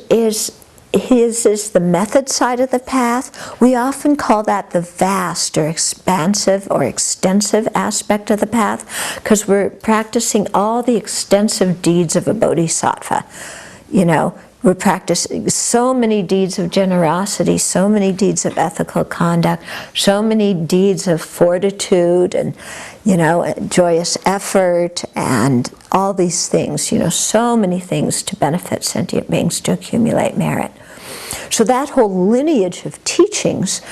the method side of the path. We often call that the vast or expansive or extensive aspect of the path, because we're practicing all the extensive deeds of a bodhisattva. We're practicing so many deeds of generosity, so many deeds of ethical conduct, so many deeds of fortitude and, joyous effort and all these things, so many things to benefit sentient beings, to accumulate merit. So that whole lineage of teachings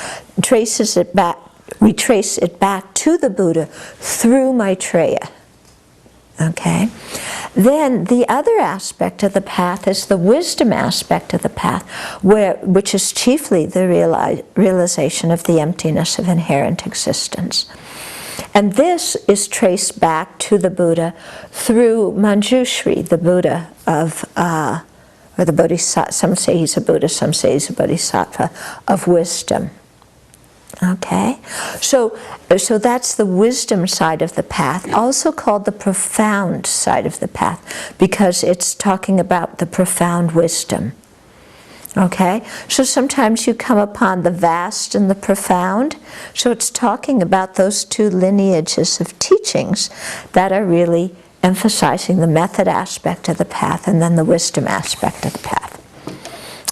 traces it back, we trace it back to the Buddha through Maitreya. Okay? Then the other aspect of the path is the wisdom aspect of the path, which is chiefly the realization of the emptiness of inherent existence. And this is traced back to the Buddha through Manjushri, the Buddha of, or the Bodhisattva, some say he's a Buddha, some say he's a Bodhisattva, of wisdom. Okay, so that's the wisdom side of the path, also called the profound side of the path, because it's talking about the profound wisdom. Okay, so sometimes you come upon the vast and the profound, so it's talking about those two lineages of teachings that are really emphasizing the method aspect of the path and then the wisdom aspect of the path.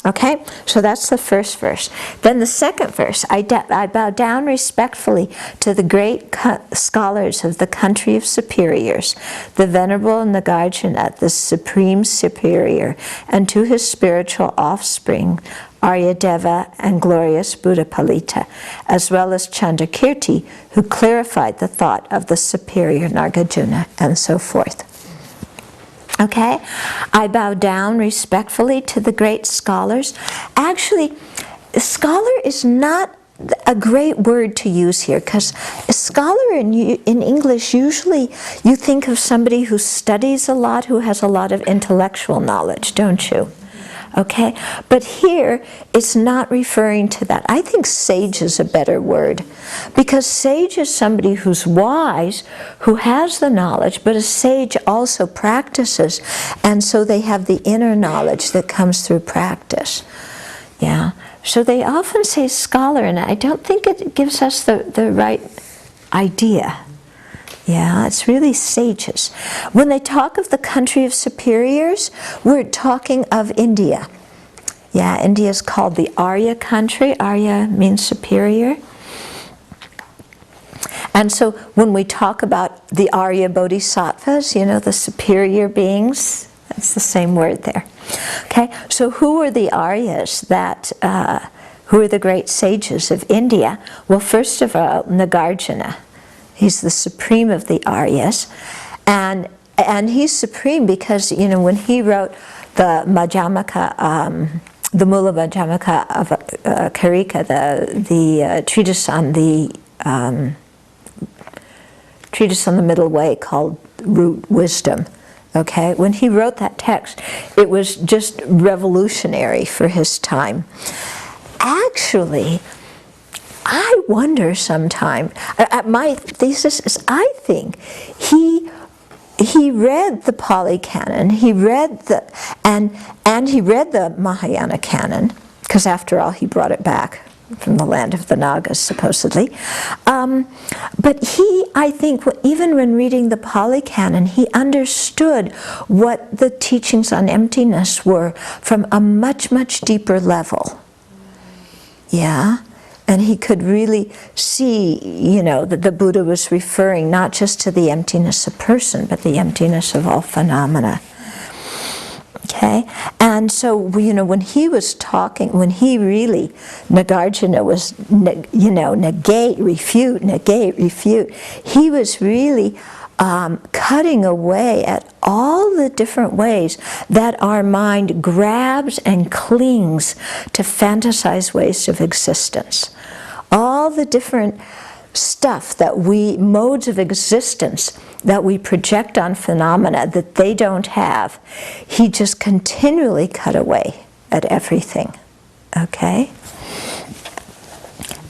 Okay, so that's the first verse. Then the second verse, I bow down respectfully to the great scholars of the country of superiors, the Venerable Nagarjuna, the Supreme Superior, and to his spiritual offspring, Aryadeva and glorious Buddha Palita, as well as Chandrakirti, who clarified the thought of the superior Nagarjuna, and so forth. Okay, I bow down respectfully to the great scholars. Actually, scholar is not a great word to use here, because a scholar in English, usually you think of somebody who studies a lot, who has a lot of intellectual knowledge, don't you? Okay, but here it's not referring to that. I think sage is a better word, because sage is somebody who's wise, who has the knowledge, but a sage also practices, and so they have the inner knowledge that comes through practice. Yeah, so they often say scholar, and I don't think it gives us the right idea. Yeah, it's really sages. When they talk of the country of superiors, we're talking of India. Yeah, India is called the Arya country. Arya means superior. And so when we talk about the Arya Bodhisattvas, the superior beings, that's the same word there. Okay, so who are the Aryas who are the great sages of India? Well, first of all, Nagarjuna. He's the supreme of the Aryas, and he's supreme because when he wrote the Madhyamaka, the Mula Madhyamaka of Karika, the treatise on the middle way called Root Wisdom. Okay, when he wrote that text, it was just revolutionary for his time. Actually, I wonder sometime, my thesis is I think he read the Pali Canon, he read and he read the Mahayana Canon, because after all he brought it back from the land of the Nagas, supposedly. But he, I think, even when reading the Pali Canon, he understood what the teachings on emptiness were from a much, much deeper level. Yeah? And he could really see, you know, that the Buddha was referring not just to the emptiness of person, but the emptiness of all phenomena. Okay? And so, you know, when he was talking, when he really, Nagarjuna was, you know, negate, refute, he was really cutting away at all the different ways that our mind grabs and clings to fantasized ways of existence. All the different stuff that modes of existence that we project on phenomena that they don't have, he just continually cut away at everything, okay?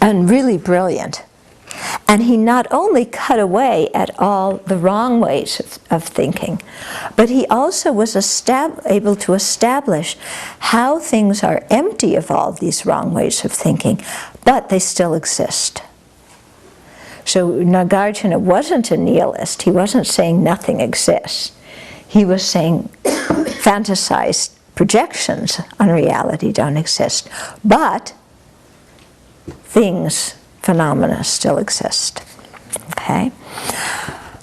And really brilliant. And he not only cut away at all the wrong ways of thinking, but he also was able to establish how things are empty of all these wrong ways of thinking, but they still exist. So Nagarjuna wasn't a nihilist. He wasn't saying nothing exists. He was saying fantasized projections on reality don't exist. But things, phenomena still exist. Okay?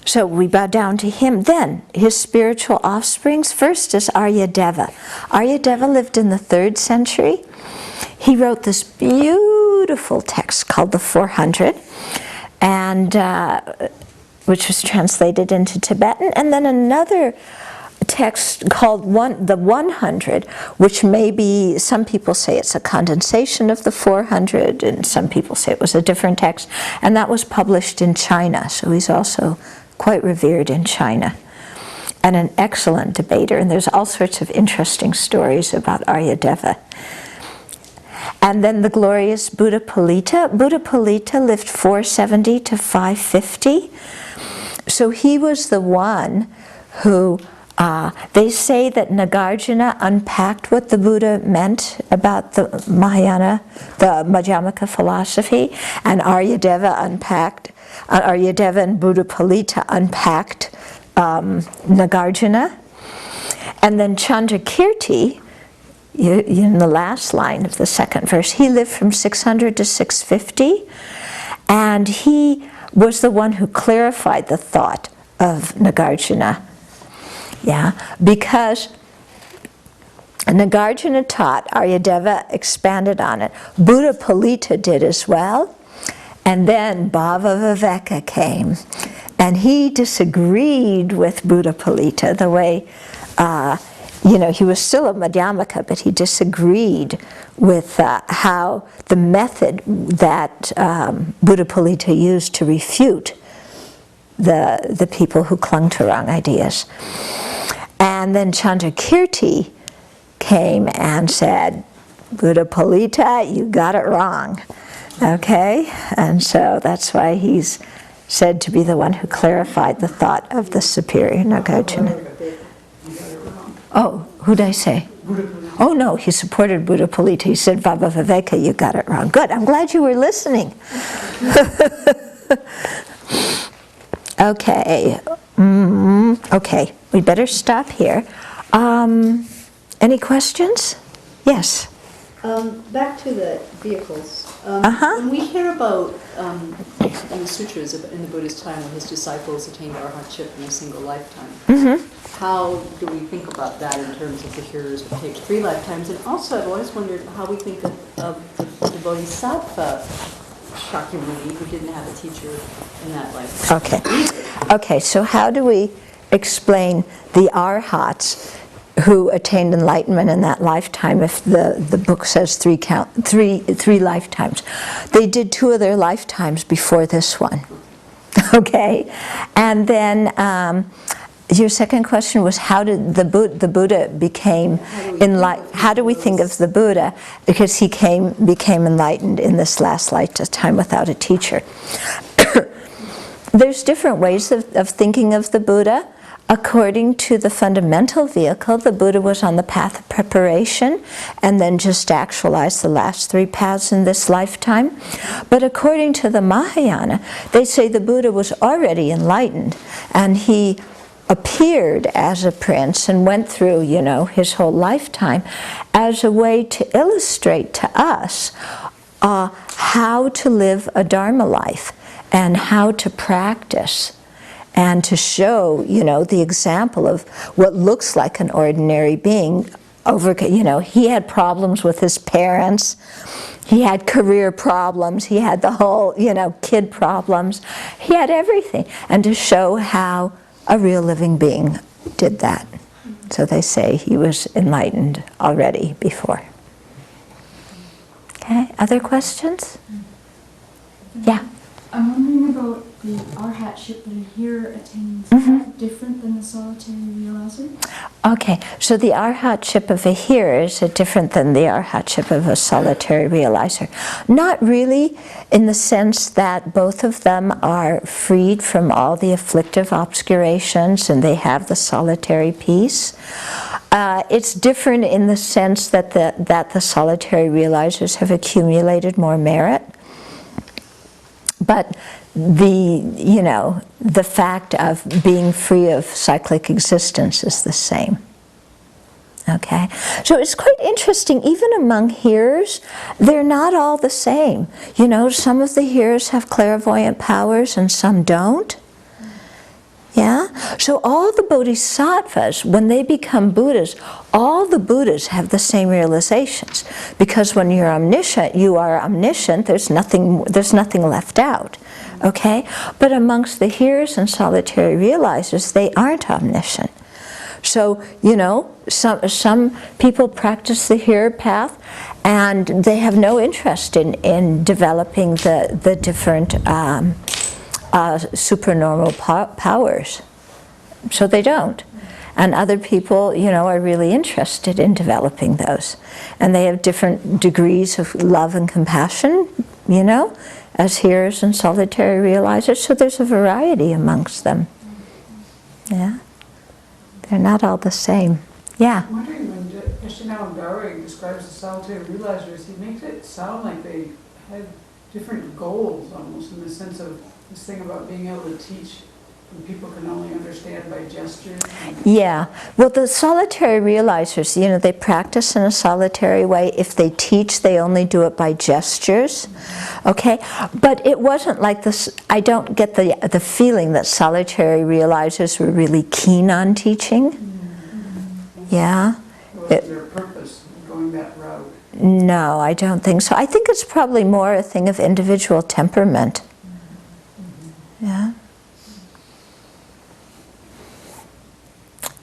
So we bow down to him. Then, his spiritual offsprings. First is Aryadeva. Aryadeva lived in the 3rd century. He wrote this beautiful text called the 400. And which was translated into Tibetan, and then another text called the 100, which maybe some people say it's a condensation of the 400, and some people say it was a different text, and that was published in China, so he's also quite revered in China, and an excellent debater, and there's all sorts of interesting stories about Aryadeva. And then the glorious Buddha Palita. Buddha Palita lived 470 to 550. So he was the one who, they say that Nagarjuna unpacked what the Buddha meant about the Mahayana, the Madhyamaka philosophy, and Aryadeva and Buddha Palita unpacked Nagarjuna. And then Chandrakirti, in the last line of the 2nd verse, he lived from 600 to 650, and he was the one who clarified the thought of Nagarjuna. Yeah, because Nagarjuna taught, Aryadeva expanded on it. Buddha Palita did as well, and then Bhavaviveka came, and he disagreed with Buddha Palita the way you know, he was still a Madhyamaka, but he disagreed with how the method that Buddha Palita used to refute the people who clung to wrong ideas. And then Chandrakirti came and said, Buddha Palita, you got it wrong. Okay? And so that's why he's said to be the one who clarified the thought of the superior Nagarjuna. Oh, who'd I say? Oh no, he supported Buddha Palita. He said, Bhavaviveka, you got it wrong. Good, I'm glad you were listening. Okay. Okay, we better stop here. Any questions? Yes. Back to the vehicles. When we hear about in the sutras in the Buddha's time when his disciples attained arhatship in a single lifetime, how do we think about that in terms of the hearers who take 3 lifetimes? And also, I've always wondered how we think of the Bodhisattva Shakyamuni who didn't have a teacher in that lifetime. Okay, so how do we explain the arhats who attained enlightenment in that lifetime if the book says three lifetimes? They did 2 of their lifetimes before this one. Okay? And then your second question was how did the Buddha became enlightened? How do we think of the Buddha? Because he became enlightened in this last lifetime without a teacher. There's different ways of thinking of the Buddha. according to the fundamental vehicle, the Buddha was on the path of preparation and then just actualized the last 3 paths in this lifetime. But according to the Mahayana, they say the Buddha was already enlightened, and he appeared as a prince and went through, you know, his whole lifetime as a way to illustrate to us how to live a Dharma life and how to practice, and to show, you know, the example of what looks like an ordinary being. You know, he had problems with his parents, he had career problems, he had the whole, you know, kid problems, he had everything, and to show how a real living being did that. So they say he was enlightened already before. Okay, other questions? Yeah. I'm wondering about the arhatship that a hearer attains. Is that different than the solitary realizer? Okay, so the arhatship of a hearer is different than the arhatship of a solitary realizer. Not really, in the sense that both of them are freed from all the afflictive obscurations and they have the solitary peace. It's different in the sense that the solitary realizers have accumulated more merit. But the fact of being free of cyclic existence is the same. Okay? So it's quite interesting, even among hearers, they're not all the same. You know, some of the hearers have clairvoyant powers and some don't. Yeah? So all the bodhisattvas, when they become Buddhas, all the Buddhas have the same realizations. Because when you're omniscient, you are omniscient, there's nothing left out. Okay? But amongst the hearers and solitary realizers, they aren't omniscient. So, you know, some people practice the hearer path and they have no interest in developing the different supernormal powers. So they don't. And other people, you know, are really interested in developing those. And they have different degrees of love and compassion, you know, as hearers and solitary realizers. So there's a variety amongst them. Yeah? They're not all the same. Yeah? I'm wondering, when Krishnau Gowring describes the solitary realizers, he makes it sound like they had different goals, almost, in the sense of this thing about being able to teach when people can only understand by gestures. Yeah. Well, the solitary realizers, you know, they practice in a solitary way. If they teach, they only do it by gestures. Okay? But it wasn't like this. I don't get the feeling that solitary realizers were really keen on teaching. Yeah? What was their purpose in going that route? No, I don't think so. I think it's probably more a thing of individual temperament. Yeah?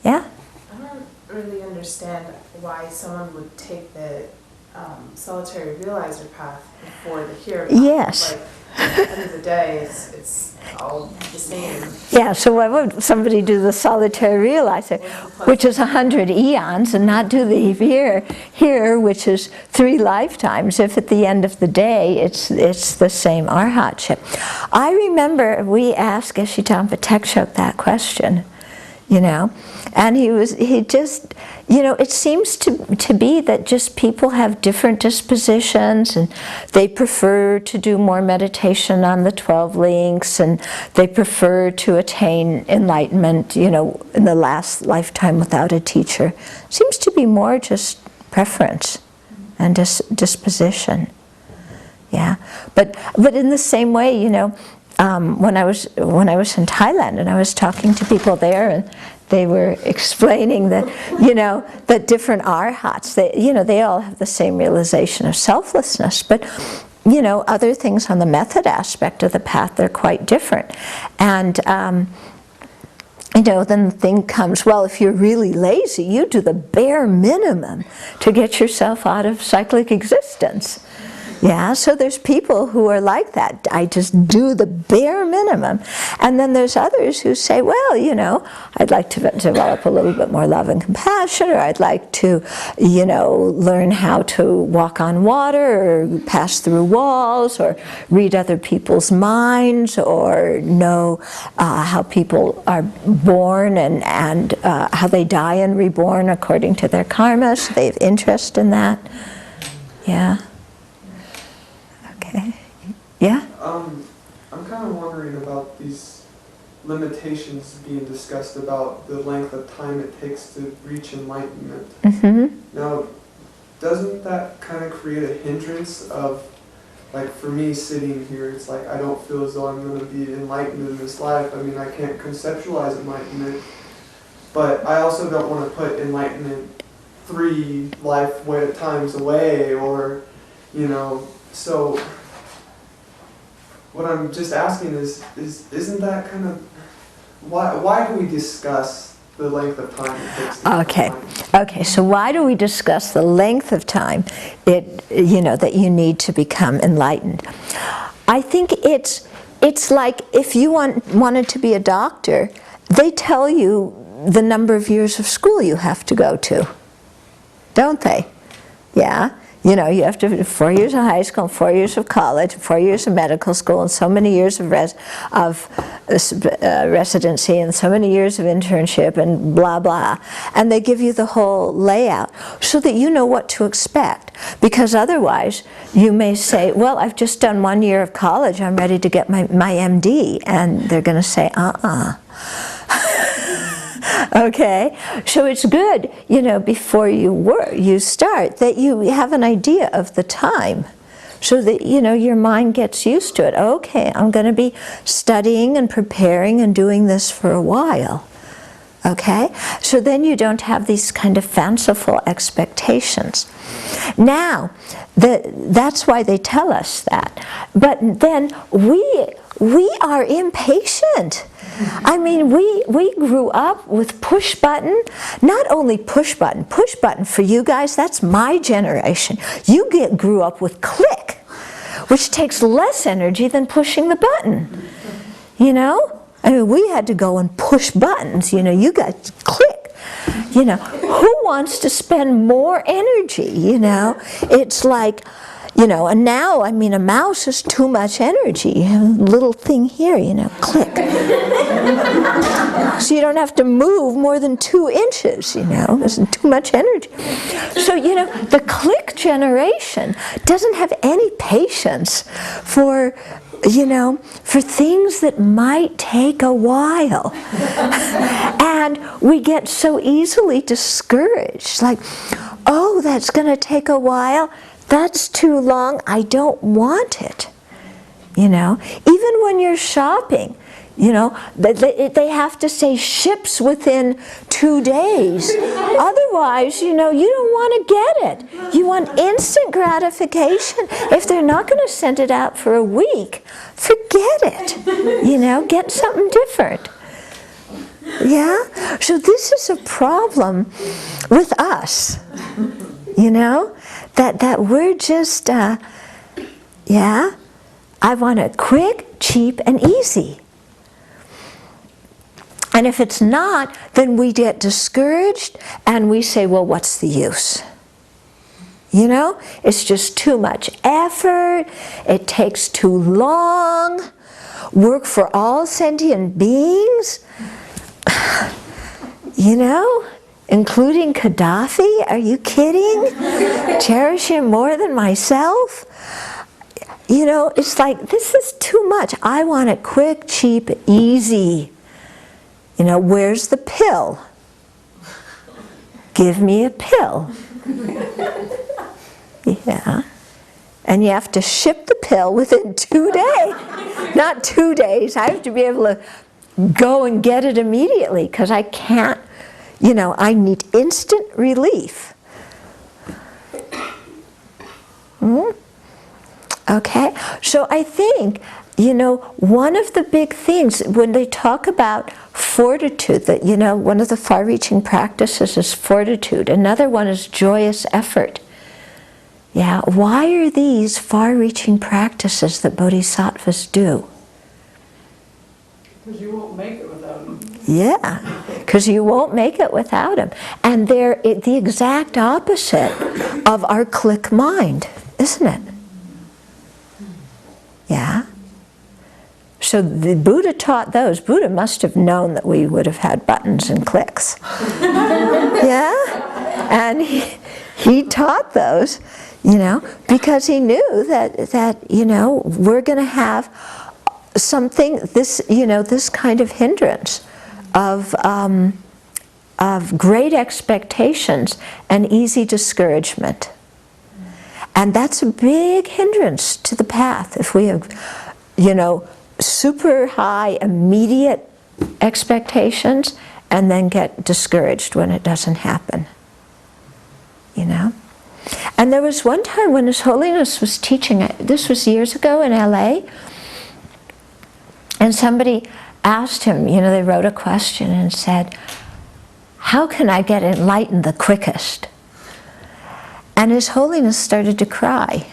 Yeah? I don't really understand why someone would take the solitary realizer path before the hearer path. Yes. Like, at the end of the day, it's all the same. Yeah, so why would somebody do the solitary realizer, which is 100 eons, and not do the here, which is 3 lifetimes, if at the end of the day it's the same arhatship? I remember we asked Geshe-Tongpa Tekshok that question, you know, and he just, you know, it seems to be that just people have different dispositions, and they prefer to do more meditation on the 12 links, and they prefer to attain enlightenment, you know, in the last lifetime without a teacher. Seems to be more just preference and disposition. Yeah, but in the same way, you know, when I was in Thailand and I was talking to people there, and they were explaining that, you know, that different arhats, they all have the same realization of selflessness, but, you know, other things on the method aspect of the path, they're quite different. And you know, then the thing comes, well, if you're really lazy, you do the bare minimum to get yourself out of cyclic existence. Yeah, so there's people who are like that. I just do the bare minimum. And then there's others who say, well, you know, I'd like to develop a little bit more love and compassion, or I'd like to, you know, learn how to walk on water, or pass through walls, or read other people's minds, or know how people are born and how they die and reborn according to their karma, so they have interest in that. Yeah. Okay. Yeah? I'm kind of wondering about these limitations being discussed about the length of time it takes to reach enlightenment. Mm-hmm. Now, doesn't that kind of create a hindrance of, like for me sitting here, it's like I don't feel as though I'm going to be enlightened in this life. I mean, I can't conceptualize enlightenment, but I also don't want to put enlightenment 3 life times away, or, you know, so what I'm just asking isn't that kind of, why do we discuss the length of time it takes to Okay, so why do we discuss the length of time you know, that you need to become enlightened? I think it's like if you wanted to be a doctor, they tell you the number of years of school you have to go to, don't they? Yeah. You know, you have to do 4 years of high school, 4 years of college, 4 years of medical school, and so many years of residency, and so many years of internship, and blah, blah. And they give you the whole layout so that you know what to expect. Because otherwise, you may say, well, I've just done 1 year of college, I'm ready to get my MD. And they're going to say, Okay, so it's good, you know, before you start, that you have an idea of the time, so that, you know, your mind gets used to it. Okay, I'm going to be studying and preparing and doing this for a while. Okay, so then you don't have these kind of fanciful expectations. Now, that's why they tell us that. But then we are impatient. I mean, we grew up with push button. Not only push button for you guys, that's my generation. You grew up with click, which takes less energy than pushing the button. You know? I mean, we had to go and push buttons. You know, you got click. You know, who wants to spend more energy, you know? It's like, you know, and now, I mean, a mouse is too much energy. A little thing here, you know, click. So you don't have to move more than 2 inches, you know, there's too much energy. So, you know, the click generation doesn't have any patience for, you know, for things that might take a while. And we get so easily discouraged, like, oh, that's going to take a while. That's too long, I don't want it. You know, even when you're shopping, you know, they have to say ships within 2 days. Otherwise, you know, you don't want to get it. You want instant gratification. If they're not going to send it out for a week, forget it. You know, get something different. Yeah? So this is a problem with us. You know, that we're just, yeah, I want it quick, cheap, and easy. And if it's not, then we get discouraged and we say, well, what's the use? You know, it's just too much effort, it takes too long, work for all sentient beings, you know? Including Gaddafi? Are you kidding? Cherish him more than myself? You know, it's like, this is too much. I want it quick, cheap, easy. You know, where's the pill? Give me a pill. Yeah. And you have to ship the pill within 2 days. Not 2 days. I have to be able to go and get it immediately, because I can't. You know, I need instant relief. Okay, so I think, you know, one of the big things when they talk about fortitude, that, you know, one of the far-reaching practices is fortitude. Another one is joyous effort. Yeah, why are these far-reaching practices that bodhisattvas do? Because you won't make it without them. Yeah, because you won't make it without them. And they're the exact opposite of our click mind, isn't it? Yeah. So the Buddha taught those. Buddha must have known that we would have had buttons and clicks. Yeah? And he taught those, you know, because he knew that you know, we're going to have something, this, you know, this kind of hindrance of great expectations and easy discouragement. And that's a big hindrance to the path. If we have, you know, super high immediate expectations and then get discouraged when it doesn't happen, you know. And there was one time when His Holiness was teaching, this was years ago in LA, and somebody asked him, you know, they wrote a question and said, how can I get enlightened the quickest? And His Holiness started to cry.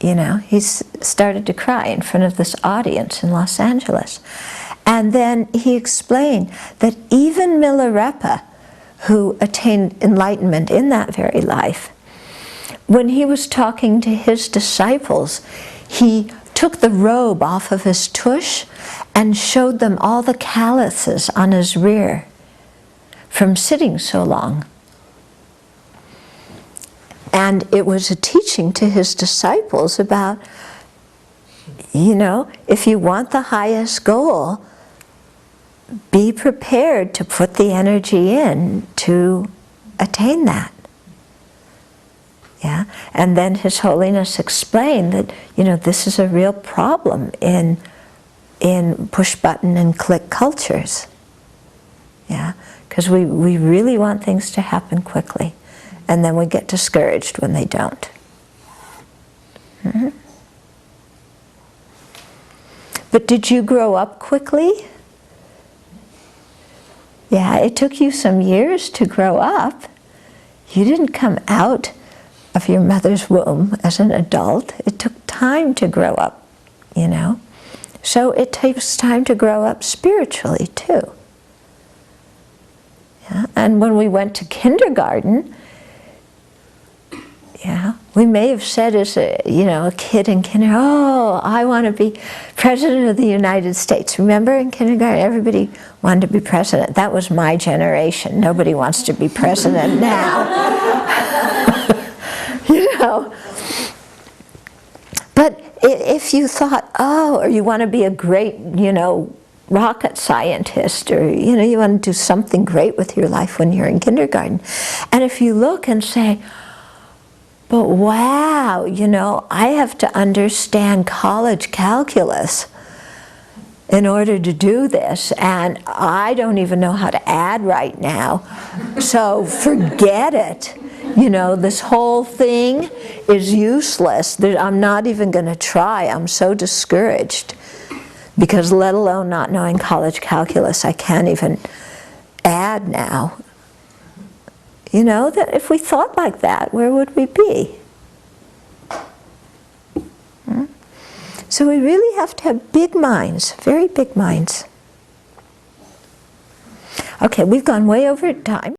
You know, he started to cry in front of this audience in Los Angeles. And then he explained that even Milarepa, who attained enlightenment in that very life, when he was talking to his disciples, he took the robe off of his tush and showed them all the calluses on his rear from sitting so long. And it was a teaching to his disciples about, you know, if you want the highest goal, be prepared to put the energy in to attain that. Yeah? And then His Holiness explained that, you know, this is a real problem in push button and click cultures. Yeah? Because we really want things to happen quickly. And then we get discouraged when they don't. Mm-hmm. But did you grow up quickly? Yeah, it took you some years to grow up. You didn't come out of your mother's womb as an adult. It took time to grow up, you know. So it takes time to grow up spiritually too. Yeah? And when we went to kindergarten, yeah, we may have said as a, you know, a kid in kindergarten, oh, I want to be President of the United States. Remember in kindergarten, everybody wanted to be president. That was my generation. Nobody wants to be president now. You know. But if you thought, oh, or you want to be a great, you know, rocket scientist, or, you know, you want to do something great with your life when you're in kindergarten. And if you look and say, but wow, you know, I have to understand college calculus in order to do this, and I don't even know how to add right now, so forget it. You know, this whole thing is useless. I'm not even going to try. I'm so discouraged because let alone not knowing college calculus, I can't even add now. You know, that if we thought like that, where would we be? So we really have to have big minds, very big minds. Okay, we've gone way over time.